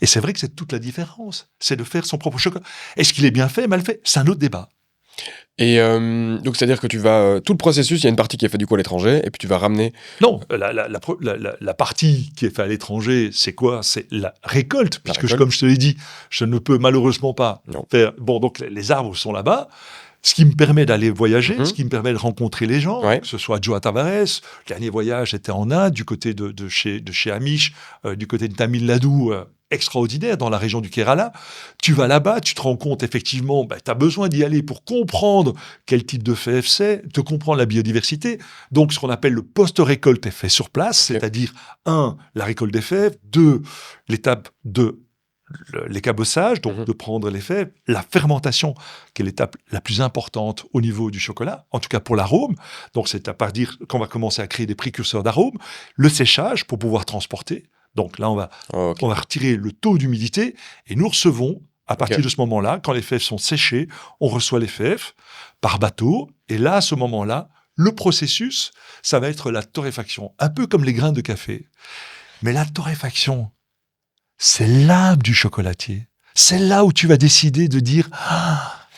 Et c'est vrai que c'est toute la différence. C'est de faire son propre chocolat. Est-ce qu'il est bien fait, mal fait? C'est un autre débat. Et donc, c'est-à-dire que tu vas... tout le processus, il y a une partie qui est faite du coup à l'étranger, et puis tu vas ramener... Non, la partie qui est faite à l'étranger, c'est quoi? C'est la récolte, puisque récolte. Comme je te l'ai dit, je ne peux malheureusement pas faire... Bon, donc les arbres sont là-bas, ce qui me permet d'aller voyager, ce qui me permet de rencontrer les gens, que ce soit Joe Tavares, le dernier voyage était en Inde, du côté de chez Amish, du côté de Tamil Nadu, extraordinaire, dans la région du Kerala. Tu vas là-bas, tu te rends compte, effectivement, tu as besoin d'y aller pour comprendre quel type de fève c'est, te comprendre la biodiversité. Donc, ce qu'on appelle le post-récolte est fait sur place, c'est-à-dire, 1, la récolte des fèves, 2, l'étape de l'écabossage, donc de prendre les fèves, la fermentation, qui est l'étape la plus importante au niveau du chocolat, en tout cas pour l'arôme. Donc, c'est à partir qu'on va commencer à créer des précurseurs d'arômes, le séchage pour pouvoir transporter. Donc là, on va retirer le taux d'humidité et nous recevons, à partir de ce moment-là, quand les fèves sont séchées, on reçoit les fèves par bateau. Et là, à ce moment-là, le processus, ça va être la torréfaction, un peu comme les grains de café. Mais la torréfaction, c'est l'âme du chocolatier. C'est là où tu vas décider de dire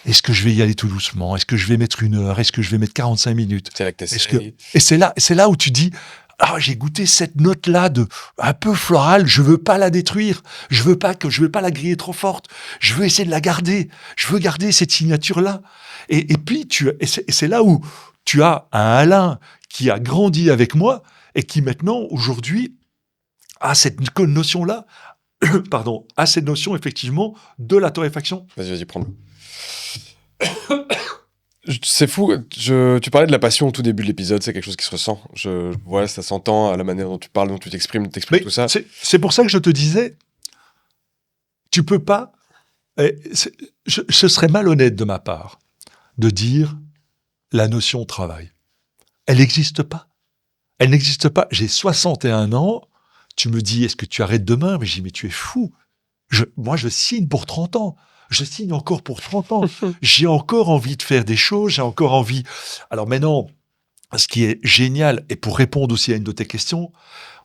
est-ce que je vais y aller tout doucement? Est-ce que je vais mettre 1 heure? Est-ce que je vais mettre 45 minutes? C'est là que Et c'est là où tu dis j'ai goûté cette note-là un peu florale, je veux pas la détruire, je veux pas la griller trop forte, je veux essayer de la garder, je veux garder cette signature-là. Et puis c'est là où tu as un Alain qui a grandi avec moi et qui maintenant, aujourd'hui, a cette notion-là, a cette notion effectivement de la torréfaction. Vas-y, prends-le. C'est fou, tu parlais de la passion au tout début de l'épisode, c'est quelque chose qui se ressent. Voilà, ça s'entend à la manière dont tu parles, dont tu t'exprimes tout ça. C'est pour ça que je te disais, tu peux pas... ce serait malhonnête de ma part de dire la notion travail. Elle n'existe pas. Elle n'existe pas. J'ai 61 ans, tu me dis, est-ce que tu arrêtes demain? Mais je dis, mais tu es fou. Moi, je signe pour 30 ans. Je signe encore pour 30 ans. J'ai encore envie de faire des choses, j'ai encore envie... Alors maintenant, ce qui est génial, et pour répondre aussi à une de tes questions,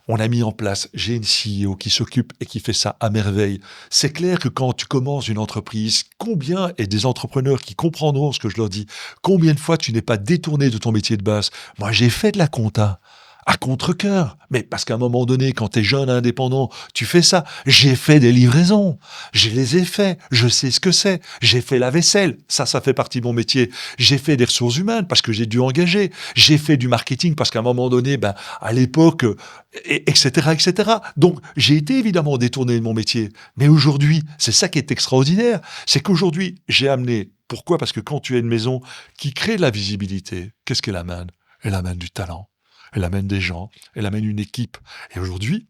on a mis en place, j'ai une CEO qui s'occupe et qui fait ça à merveille. C'est clair que quand tu commences une entreprise, combien, et des entrepreneurs qui comprendront ce que je leur dis, combien de fois tu n'es pas détourné de ton métier de base? Moi, j'ai fait de la compta. à contre-cœur. Mais parce qu'à un moment donné, quand tu es jeune indépendant, tu fais ça. J'ai fait des livraisons. Je les ai fait. Je sais ce que c'est. J'ai fait la vaisselle. Ça fait partie de mon métier. J'ai fait des ressources humaines parce que j'ai dû engager. J'ai fait du marketing parce qu'à un moment donné, à l'époque, etc., etc. Donc, j'ai été évidemment détourné de mon métier. Mais aujourd'hui, c'est ça qui est extraordinaire. C'est qu'aujourd'hui, j'ai amené. Pourquoi? Parce que quand tu as une maison qui crée de la visibilité, qu'est-ce qu'elle amène? Elle amène du talent. Elle amène des gens, elle amène une équipe. Et aujourd'hui,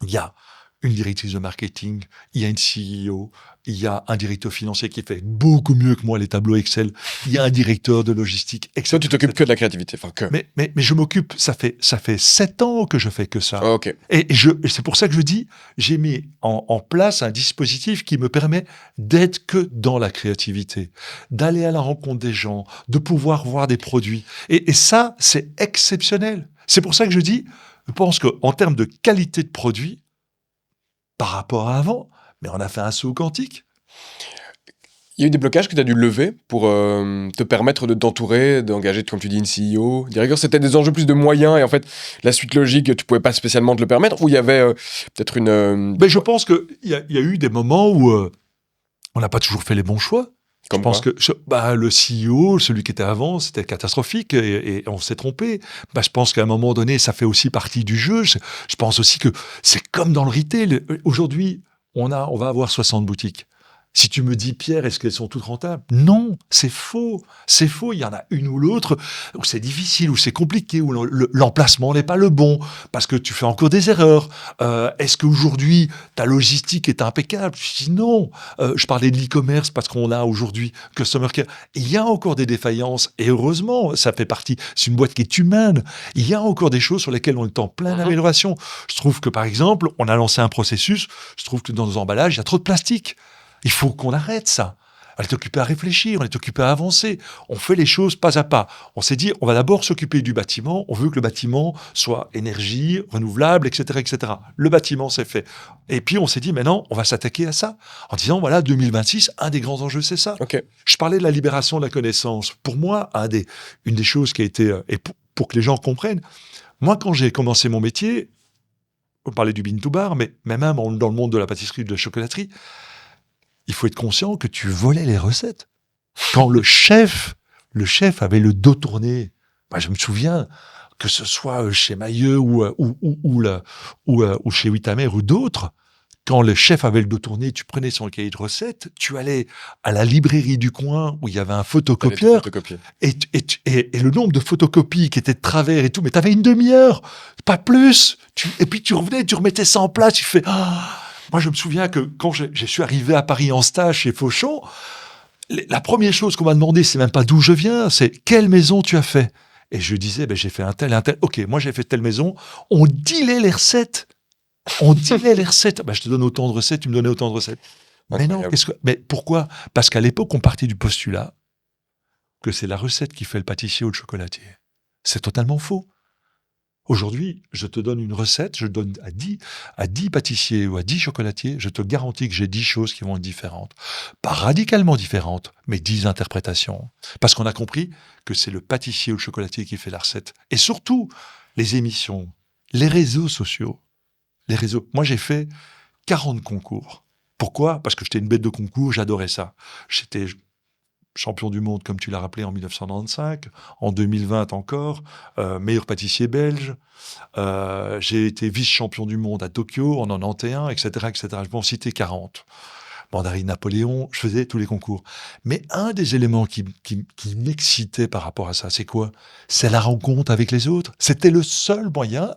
il y a une directrice de marketing, il y a une CEO, il y a un directeur financier qui fait beaucoup mieux que moi les tableaux Excel, il y a un directeur de logistique, etc. Toi, tu t'occupes que de la créativité, enfin que. Mais je m'occupe, ça fait 7 ans que je fais que ça. Oh, ok. Et c'est pour ça que je dis, j'ai mis en place un dispositif qui me permet d'être que dans la créativité, d'aller à la rencontre des gens, de pouvoir voir des produits. Et ça, c'est exceptionnel. C'est pour ça que je dis, je pense qu'en termes de qualité de produit, par rapport à avant, mais on a fait un saut quantique. Il y a eu des blocages que tu as dû lever pour te permettre de t'entourer, d'engager, comme tu dis, une CEO. Directeur, c'était des enjeux plus de moyens et en fait, la suite logique, tu pouvais pas spécialement te le permettre ou il y avait peut-être une... Mais je pense qu'il y a eu des moments où on n'a pas toujours fait les bons choix. Comme je pense quoi? que le CEO, celui qui était avant, c'était catastrophique et on s'est trompé. Je pense qu'à un moment donné, ça fait aussi partie du jeu. Je pense aussi que c'est comme dans le retail. Aujourd'hui, on va avoir 60 boutiques. Si tu me dis, Pierre, est-ce qu'elles sont toutes rentables? Non, c'est faux. C'est faux. Il y en a une ou l'autre où c'est difficile, où c'est compliqué, où l'emplacement n'est pas le bon, parce que tu fais encore des erreurs. Est-ce qu'aujourd'hui, ta logistique est impeccable? Je dis non. Je parlais de l'e-commerce parce qu'on a aujourd'hui Customer Care. Il y a encore des défaillances, et heureusement, ça fait partie. C'est une boîte qui est humaine. Il y a encore des choses sur lesquelles on est en pleine amélioration. Je trouve que, par exemple, on a lancé un processus. Je trouve que dans nos emballages, il y a trop de plastique. Il faut qu'on arrête ça. On est occupé à réfléchir, on est occupé à avancer. On fait les choses pas à pas. On s'est dit, on va d'abord s'occuper du bâtiment. On veut que le bâtiment soit énergie, renouvelable, etc., etc. Le bâtiment, c'est fait. Et puis, on s'est dit, maintenant, on va s'attaquer à ça. En disant, voilà, 2026, un des grands enjeux, c'est ça. Okay. Je parlais de la libération de la connaissance. Pour moi, une des choses qui a été, et pour que les gens comprennent, moi, quand j'ai commencé mon métier, on parlait du bean to bar, mais même dans le monde de la pâtisserie ou de la chocolaterie, il faut être conscient que tu volais les recettes. Quand le chef avait le dos tourné, je me souviens que ce soit chez Mailleux ou chez Huitamer ou d'autres, quand le chef avait le dos tourné, tu prenais son cahier de recettes, tu allais à la librairie du coin où il y avait un photocopieur et le nombre de photocopies qui étaient de travers et tout, mais tu avais une demi-heure, pas plus. Et puis tu revenais, tu remettais ça en place, tu fais... Moi, je me souviens que quand je suis arrivé à Paris en stage chez Fauchon, la première chose qu'on m'a demandé, c'est même pas d'où je viens, c'est quelle maison tu as fait. Et je disais, j'ai fait un tel. Ok, moi j'ai fait telle maison. On dilait les recettes. Je te donne autant de recettes, tu me donnais autant de recettes. Mais non, mais pourquoi? Parce qu'à l'époque, on partait du postulat que c'est la recette qui fait le pâtissier ou le chocolatier. C'est totalement faux. Aujourd'hui, je te donne une recette, je donne à 10 pâtissiers ou à 10 chocolatiers, je te garantis que j'ai 10 choses qui vont être différentes. Pas radicalement différentes, mais 10 interprétations. Parce qu'on a compris que c'est le pâtissier ou le chocolatier qui fait la recette. Et surtout, les émissions, les réseaux sociaux. Moi, j'ai fait 40 concours. Pourquoi? Parce que j'étais une bête de concours, j'adorais ça. J'étais champion du monde, comme tu l'as rappelé, en 1995, en 2020 encore, meilleur pâtissier belge. J'ai été vice-champion du monde à Tokyo en 91, etc., etc. Je vais en citer 40. Mandarine Napoléon, je faisais tous les concours. Mais un des éléments qui m'excitait par rapport à ça, c'est quoi? C'est la rencontre avec les autres. C'était le seul moyen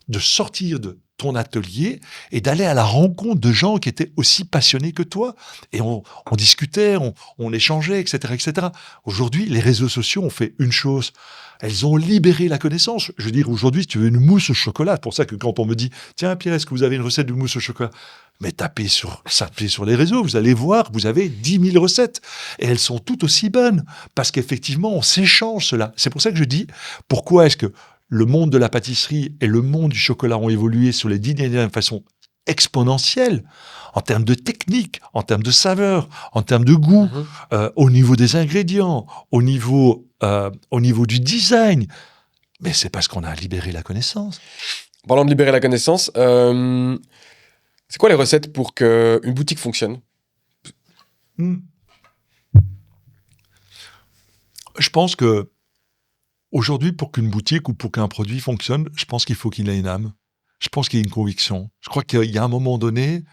de sortir de ton atelier et d'aller à la rencontre de gens qui étaient aussi passionnés que toi. Et on discutait, on échangeait, etc., etc. Aujourd'hui, les réseaux sociaux ont fait une chose. Elles ont libéré la connaissance. Je veux dire, aujourd'hui, si tu veux une mousse au chocolat, c'est pour ça que quand on me dit « Tiens, Pierre, est-ce que vous avez une recette de mousse au chocolat ?» Mais tapez sur les réseaux, vous allez voir, vous avez 10 000 recettes. Et elles sont toutes aussi bonnes. Parce qu'effectivement, on s'échange cela. C'est pour ça que je dis, pourquoi est-ce que le monde de la pâtisserie et le monde du chocolat ont évolué sur les 10 dernières années de façon exponentielle, en termes de technique, en termes de saveur, en termes de goût, au niveau des ingrédients, au niveau du design. Mais c'est parce qu'on a libéré la connaissance. En parlant de libérer la connaissance, c'est quoi les recettes pour qu'une boutique fonctionne? Je pense que aujourd'hui, pour qu'une boutique ou pour qu'un produit fonctionne, je pense qu'il faut qu'il ait une âme. Je pense qu'il y ait une conviction. Je crois qu'il y a un moment donné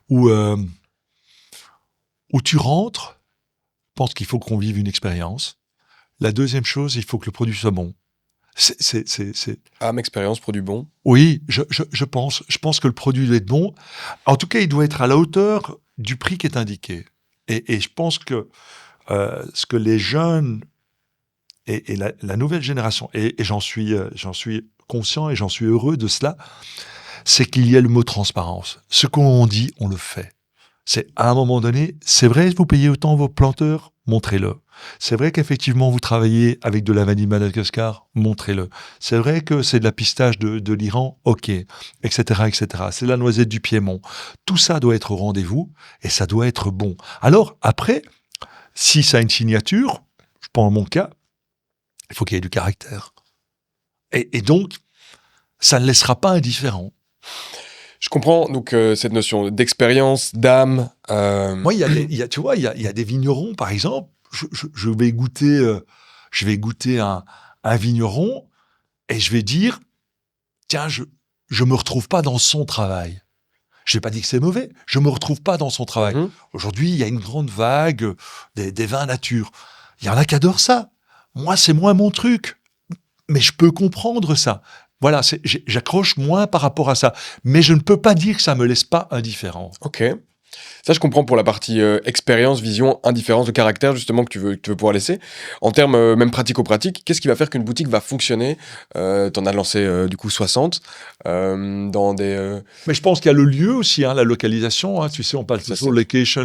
où tu rentres, je pense qu'il faut qu'on vive une expérience. La deuxième chose, il faut que le produit soit bon. Âme, expérience, produit bon. Oui, je pense que le produit doit être bon. En tout cas, il doit être à la hauteur du prix qui est indiqué. Et je pense que ce que les jeunes et la nouvelle génération, et j'en suis conscient et j'en suis heureux de cela, c'est qu'il y a le mot transparence. Ce qu'on dit, on le fait. C'est à un moment donné, c'est vrai, vous payez autant vos planteurs, montrez-le. C'est vrai qu'effectivement, vous travaillez avec de la vanille de Madagascar, montrez-le. C'est vrai que c'est de la pistache de l'Iran, ok, etc., etc. C'est de la noisette du Piémont. Tout ça doit être au rendez-vous et ça doit être bon. Alors, après, si ça a une signature, je prends mon cas, il faut qu'il y ait du caractère. Et donc, ça ne laissera pas indifférent. Je comprends donc cette notion d'expérience, d'âme. Moi, tu vois, il y a des vignerons, par exemple. Je vais goûter un vigneron et je vais dire, tiens, je me retrouve pas dans son travail. Je vais pas dire que c'est mauvais. Je me retrouve pas dans son travail. Aujourd'hui, il y a une grande vague des vins nature. Il y en a qui adorent ça. Moi, c'est moins mon truc. Mais je peux comprendre ça. Voilà, j'accroche moins par rapport à ça. Mais je ne peux pas dire que ça me laisse pas indifférent. Ok. Ça, je comprends pour la partie expérience, vision, indifférence de caractère, justement, que tu veux pouvoir laisser. En termes même pratico-pratiques, qu'est-ce qui va faire qu'une boutique va fonctionner? T'en as lancé, du coup, 60 dans des... Mais je pense qu'il y a le lieu aussi, la localisation. Tu sais, on parle toujours location.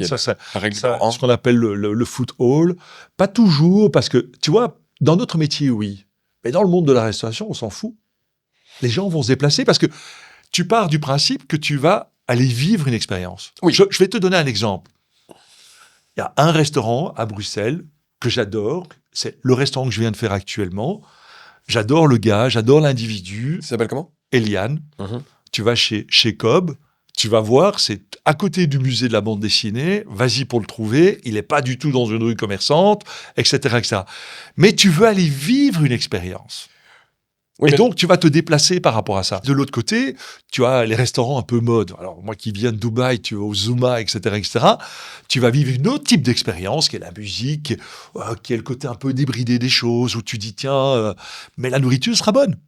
Ça, c'est ce qu'on appelle le foot hall. Pas toujours, parce que, tu vois, dans notre métier, oui. Mais dans le monde de la restauration, on s'en fout. Les gens vont se déplacer parce que tu pars du principe que tu vas aller vivre une expérience. Oui. Je vais te donner un exemple. Il y a un restaurant à Bruxelles que j'adore. C'est le restaurant que je viens de faire actuellement. J'adore le gars, j'adore l'individu. Ça s'appelle comment? Eliane. Tu vas chez Cobb. Tu vas voir, c'est à côté du musée de la bande dessinée. Vas-y pour le trouver. Il n'est pas du tout dans une rue commerçante, etc., etc. Mais tu veux aller vivre une expérience. Oui, et donc, tu vas te déplacer par rapport à ça. De l'autre côté, tu as les restaurants un peu mode. Alors, moi qui viens de Dubaï, tu vas au Zuma, etc., etc. Tu vas vivre une autre type d'expérience, qui est la musique, qui est le côté un peu débridé des choses, où tu dis, tiens, mais la nourriture sera bonne.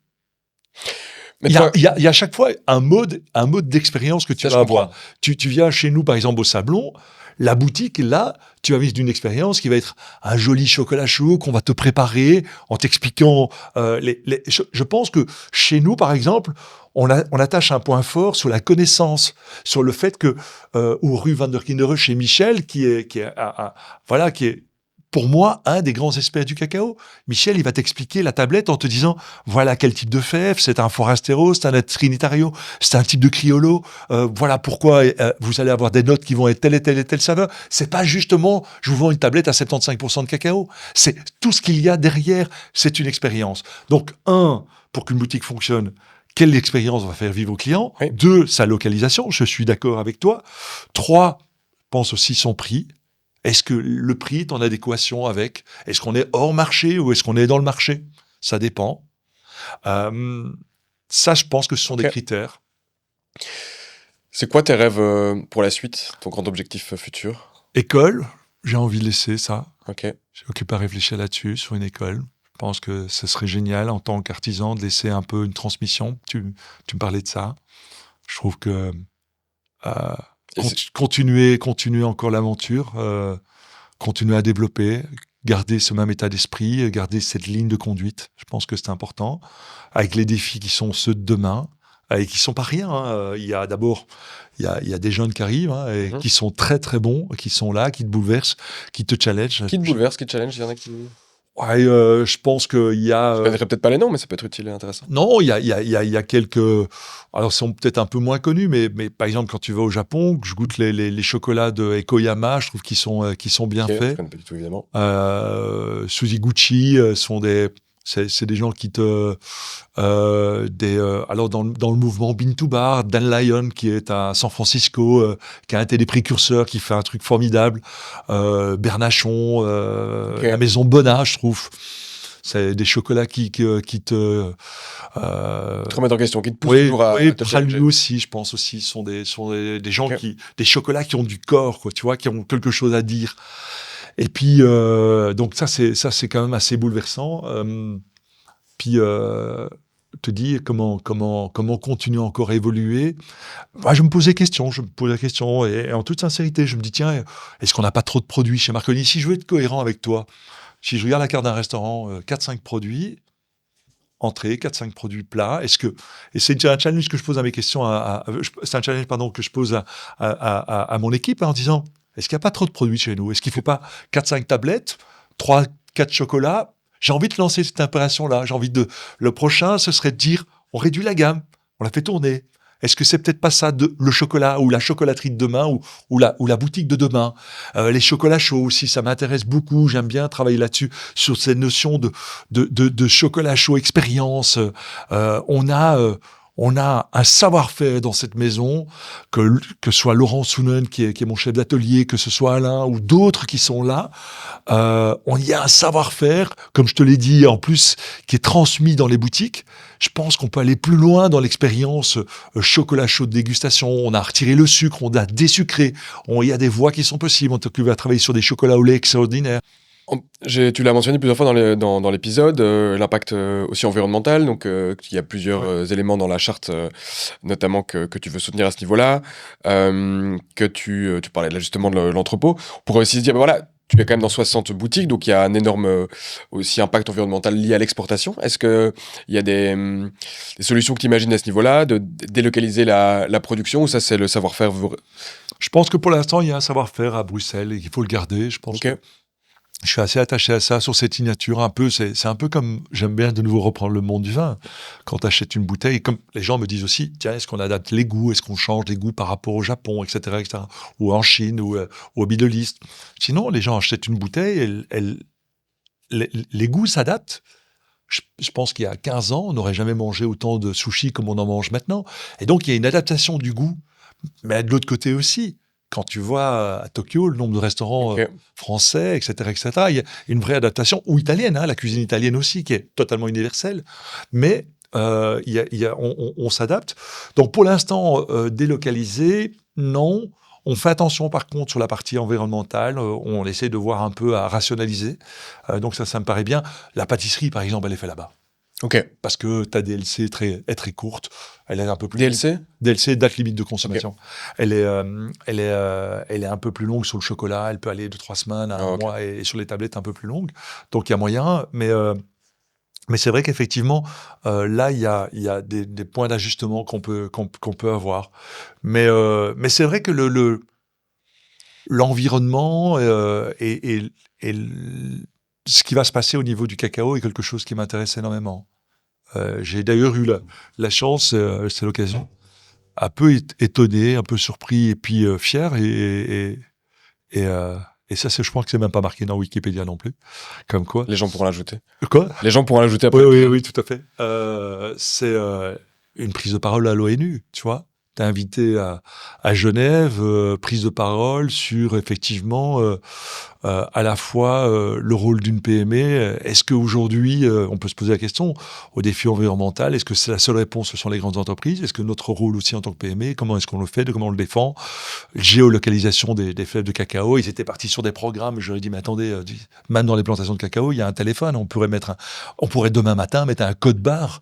Il y a à chaque fois un mode d'expérience que tu vas avoir. Tu viens chez nous, par exemple, au Sablon. La boutique, là, tu vas vivre d'une expérience qui va être un joli chocolat chaud qu'on va te préparer en t'expliquant je pense que chez nous, par exemple, on attache un point fort sur la connaissance, sur le fait que ou rue Van der Kinderen chez Michel, qui est pour moi, un des grands experts du cacao. Michel, il va t'expliquer la tablette en te disant, voilà quel type de fève, c'est un Forastero, c'est un Trinitario, c'est un type de Criollo, voilà pourquoi vous allez avoir des notes qui vont être telle et telle et telle saveur. C'est pas justement, je vous vends une tablette à 75% de cacao. C'est tout ce qu'il y a derrière, c'est une expérience. Donc, pour qu'une boutique fonctionne, quelle expérience va faire vivre au client? Oui. 2, sa localisation, je suis d'accord avec toi. 3, pense aussi son prix. Est-ce que le prix est en adéquation avec? Est-ce qu'on est hors marché ou est-ce qu'on est dans le marché? Ça dépend. Ça, je pense que ce sont des critères. C'est quoi tes rêves pour la suite, ton grand objectif futur? École, j'ai envie de laisser ça. Ok. J'ai occupé à réfléchir là-dessus, sur une école. Je pense que ce serait génial en tant qu'artisan de laisser un peu une transmission. Tu me parlais de ça. Je trouve que... continuer encore l'aventure, continuer à développer, garder ce même état d'esprit, garder cette ligne de conduite. Je pense que c'est important. Avec les défis qui sont ceux de demain, et qui sont pas rien. Il y a d'abord, il y a des jeunes qui arrivent, et qui sont très très bons, qui sont là, qui te bouleversent, qui te challengent. Qui te bouleversent, qui te challenge, il y en a qui... Ouais, je pense qu'il y a... Je ne connaîtrais peut-être pas les noms, mais ça peut être utile et intéressant. Non, il y a quelques... Alors, ils sont peut-être un peu moins connus, mais par exemple, quand tu vas au Japon, je goûte les chocolats de Ekoyama, je trouve qu'ils sont bien faits. Je connais pas du tout, évidemment. Suziguchi sont des... C'est des gens qui te... alors, dans le mouvement Bean to Bar, Dan Lyon, qui est à San Francisco, qui a été des précurseurs, qui fait un truc formidable. Bernachon, la maison Bonnat, je trouve. C'est des chocolats qui te... Te remettre en question, qui te poussent toujours à te challenger. Lui aussi, je pense aussi, sont des gens des chocolats qui ont du corps, quoi, tu vois, qui ont quelque chose à dire. Et puis, donc ça c'est quand même assez bouleversant. Puis, te dis comment continuer encore à évoluer. Moi, je me pose la question, et en toute sincérité, je me dis, tiens, est-ce qu'on n'a pas trop de produits chez Marconi? Si je veux être cohérent avec toi, si je regarde la carte d'un restaurant, 4-5 produits, entrée, 4-5 produits plats, et c'est un challenge que je pose à mes questions, c'est un challenge, pardon, que je pose à mon équipe, en disant, est-ce qu'il n'y a pas trop de produits chez nous? Est-ce qu'il ne faut pas 4-5 tablettes, 3-4 chocolats? J'ai envie de lancer cette opération-là. Le prochain, ce serait de dire, on réduit la gamme, on la fait tourner. Est-ce que c'est peut-être pas ça, le chocolat ou la chocolaterie de demain ou la boutique de demain? Les chocolats chauds aussi, ça m'intéresse beaucoup. J'aime bien travailler là-dessus, sur cette notion de chocolat chaud expérience. On a un savoir-faire dans cette maison, que soit Laurent Sounen, qui est mon chef d'atelier, que ce soit Alain ou d'autres qui sont là. On y a un savoir-faire, comme je te l'ai dit, en plus, qui est transmis dans les boutiques. Je pense qu'on peut aller plus loin dans l'expérience chocolat chaud de dégustation. On a retiré le sucre, on a désucré. Il y a des voies qui sont possibles. On va travailler sur des chocolats au lait extraordinaires. Tu l'as mentionné plusieurs fois dans l'épisode, l'impact aussi environnemental. Donc, il y a plusieurs éléments dans la charte, notamment que tu veux soutenir à ce niveau-là. Que tu parlais là justement de l'entrepôt. On pourrait aussi se dire, ben voilà, tu es quand même dans 60 boutiques, donc il y a un énorme aussi impact environnemental lié à l'exportation. Est-ce qu'il y a des solutions que tu imagines à ce niveau-là, de délocaliser la production, ou ça c'est le savoir-faire? Je pense que pour l'instant, il y a un savoir-faire à Bruxelles et qu'il faut le garder. Je pense que je suis assez attaché à ça, sur cette signature. C'est un peu comme, j'aime bien de nouveau reprendre le monde du vin. Quand tu achètes une bouteille, comme les gens me disent aussi, tiens, est-ce qu'on adapte les goûts, est-ce qu'on change les goûts par rapport au Japon, etc., ou en Chine, ou au Middle East. Sinon, les gens achètent une bouteille, les goûts s'adaptent. Je pense qu'il y a 15 ans, on n'aurait jamais mangé autant de sushis comme on en mange maintenant. Et donc, il y a une adaptation du goût. Mais de l'autre côté aussi, quand tu vois à Tokyo le nombre de restaurants français, etc., il y a une vraie adaptation, ou italienne, la cuisine italienne aussi, qui est totalement universelle. Mais on s'adapte. Donc pour l'instant, délocaliser, non. On fait attention par contre sur la partie environnementale, on essaie de voir un peu à rationaliser. Donc ça me paraît bien. La pâtisserie, par exemple, elle est faite là-bas. Parce que ta DLC est très courte, elle est un peu plus DLC, date limite de consommation. Elle est un peu plus longue sur le chocolat, elle peut aller de 3 semaines à un mois, et sur les tablettes un peu plus longue. Donc il y a moyen, mais c'est vrai qu'effectivement là il y a des points d'ajustement qu'on peut avoir. Mais c'est vrai que l'environnement et ce qui va se passer au niveau du cacao est quelque chose qui m'intéresse énormément. J'ai d'ailleurs eu la chance, c'est l'occasion, un peu étonné, un peu surpris et puis fier. Et ça, je pense que c'est même pas marqué dans Wikipédia non plus. Comme quoi. Les gens pourront l'ajouter. Quoi ? Les gens pourront l'ajouter après. Oui, tout à fait. C'est une prise de parole à l'ONU, tu vois. T'es invité à Genève, prise de parole sur effectivement à la fois le rôle d'une PME. Est-ce qu'aujourd'hui, on peut se poser la question, au défi environnemental, est-ce que c'est la seule réponse, ce sont les grandes entreprises? Est-ce que notre rôle aussi en tant que PME, comment est-ce qu'on le fait, comment on le défend? Géolocalisation des fèves de cacao, ils étaient partis sur des programmes, je leur ai dit, mais attendez, même dans les plantations de cacao, il y a un téléphone, on pourrait demain matin mettre un code barre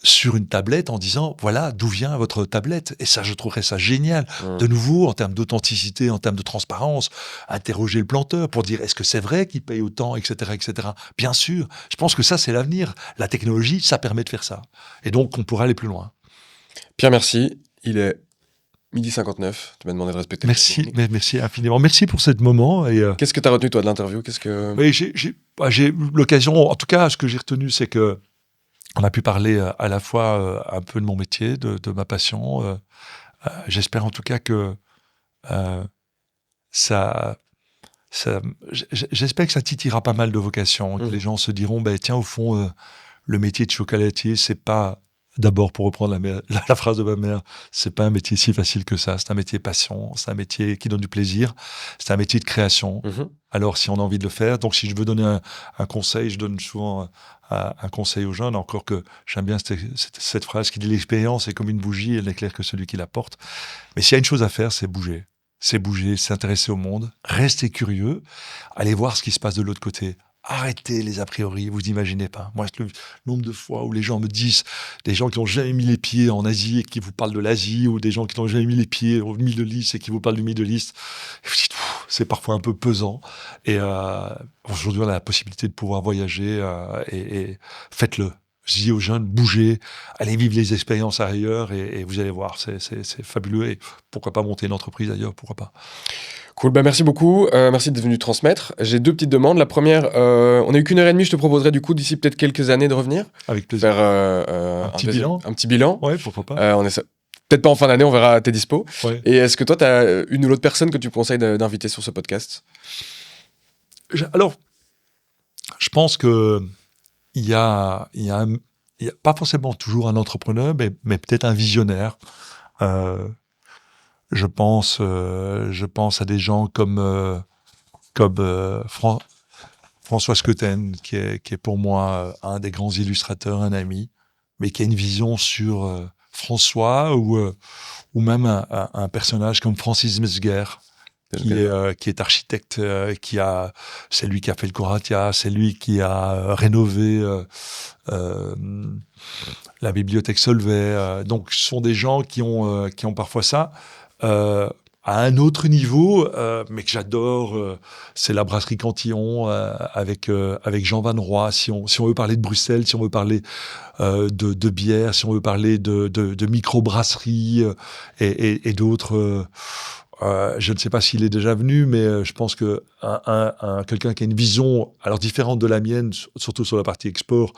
sur une tablette en disant, voilà, d'où vient votre tablette. Et ça, je trouverais ça génial. De nouveau, en termes d'authenticité, en termes de transparence, interroger le planteur pour dire, est-ce que c'est vrai qu'il paye autant, etc., etc. Bien sûr. Je pense que ça, c'est l'avenir. La technologie, ça permet de faire ça. Et donc, on pourra aller plus loin. Pierre, merci. Il est 12h59. Tu m'as demandé de respecter. Merci infiniment. Merci pour ce moment. Et qu'est-ce que tu as retenu, toi, de l'interview? Oui, j'ai l'occasion, en tout cas, ce que j'ai retenu, c'est que on a pu parler à la fois un peu de mon métier, de ma passion. J'espère en tout cas que ça j'espère que ça titillera pas mal de vocations, que les gens se diront, tiens, au fond, le métier de chocolatier, c'est pas, d'abord, pour reprendre la phrase de ma mère, c'est pas un métier si facile que ça. C'est un métier passion, c'est un métier qui donne du plaisir, c'est un métier de création. Alors, si on a envie de le faire, donc si je veux donner un conseil, je donne souvent un conseil aux jeunes, encore que j'aime bien cette phrase qui dit l'expérience est comme une bougie, elle n'éclaire que celui qui la porte. Mais s'il y a une chose à faire, c'est bouger. C'est bouger, s'intéresser au monde, rester curieux, aller voir ce qui se passe de l'autre côté. Arrêtez les a priori, vous n'imaginez pas. Moi, le nombre de fois où les gens me disent, des gens qui n'ont jamais mis les pieds en Asie et qui vous parlent de l'Asie, ou des gens qui n'ont jamais mis les pieds au Middle East et qui vous parlent du Middle East, et vous dites, c'est parfois un peu pesant. Et aujourd'hui, on a la possibilité de pouvoir voyager et faites-le. Je dis aux jeunes, bougez, allez vivre les expériences ailleurs et vous allez voir, c'est fabuleux. Et pourquoi pas monter une entreprise ailleurs, pourquoi pas. Cool, merci beaucoup. Merci d'être venu transmettre. J'ai 2 petites demandes. La première, on n'a eu qu'1 heure et demie. Je te proposerai du coup, d'ici peut-être quelques années, de revenir. Avec plaisir. Faire un petit bilan. Un petit bilan. Ouais, pourquoi pas. On est peut-être pas en fin d'année, on verra tes dispos. Ouais. Et est-ce que toi, tu as une ou l'autre personne que tu conseilles d'inviter sur ce podcast? Alors, je pense que il y a pas forcément toujours un entrepreneur, mais peut-être un visionnaire. Je pense à des gens comme François Scotten, qui est pour moi un des grands illustrateurs, un ami, mais qui a une vision sur François ou même un personnage comme Francis Mesguer, qui est architecte, c'est lui qui a fait le Coratia, c'est lui qui a rénové la bibliothèque Solvay. Donc, ce sont des gens qui ont parfois ça. À un autre niveau, mais que j'adore, c'est la brasserie Cantillon avec Jean Van Roy. Si on veut parler de Bruxelles, si on veut parler de bière, si on veut parler de microbrasserie et d'autres. Je ne sais pas s'il est déjà venu, mais je pense que quelqu'un qui a une vision alors différente de la mienne, surtout sur la partie export,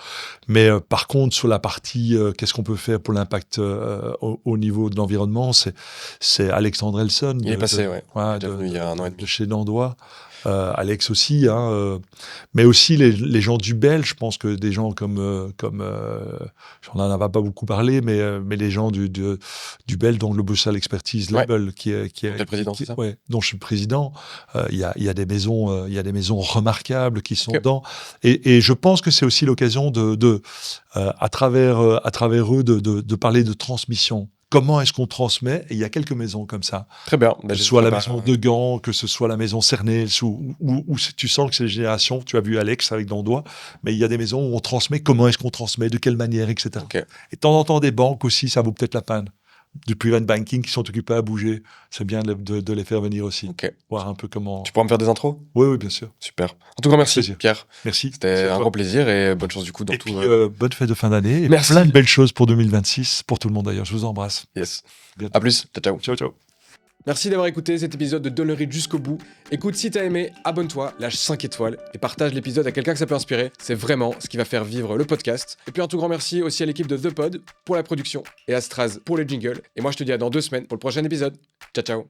mais par contre sur la partie qu'est-ce qu'on peut faire pour l'impact au niveau de l'environnement, c'est Alexandre Elson. Il est passé, ouais. Il est venu il y a 1 an et demi. De chez Nandois. Alex aussi, mais aussi les gens du Bel. Je pense que des gens comme j'en en avais pas beaucoup parlé, mais les gens du Bel, dont le Bruxelles Expertise Label, qui est le président, c'est ça? Ouais, dont je suis le président. Il y a des maisons, remarquables qui sont dedans, et je pense que c'est aussi l'occasion à travers eux de parler de transmission. Comment est-ce qu'on transmet? Et il y a quelques maisons comme ça. Très bien. Que ce soit la maison de Gand, que ce soit la maison Cernels, où tu sens que c'est les générations. Tu as vu Alex avec Dandois, mais il y a des maisons où on transmet. Comment est-ce qu'on transmet? De quelle manière, etc. Okay. Et de temps en temps, des banques aussi, ça vaut peut-être la peine. Du private banking qui sont occupés à bouger. C'est bien de les faire venir aussi. Okay. Voir un peu comment... Tu pourras me faire des intros? Oui, bien sûr. Super. En tout cas, merci, Pierre. Merci. C'était un gros plaisir et bonne chance du coup dans tout. Puis, bonne fête de fin d'année. Et merci. Plein de belles choses pour 2026, pour tout le monde d'ailleurs. Je vous embrasse. Yes. Bientôt. À plus. Ciao. Ciao. Merci d'avoir écouté cet épisode de Dollery jusqu'au bout. Écoute, si t'as aimé, abonne-toi, lâche 5 étoiles et partage l'épisode à quelqu'un que ça peut inspirer. C'est vraiment ce qui va faire vivre le podcast. Et puis un tout grand merci aussi à l'équipe de The Pod pour la production et à Straz pour les jingles. Et moi je te dis à dans 2 semaines pour le prochain épisode. Ciao.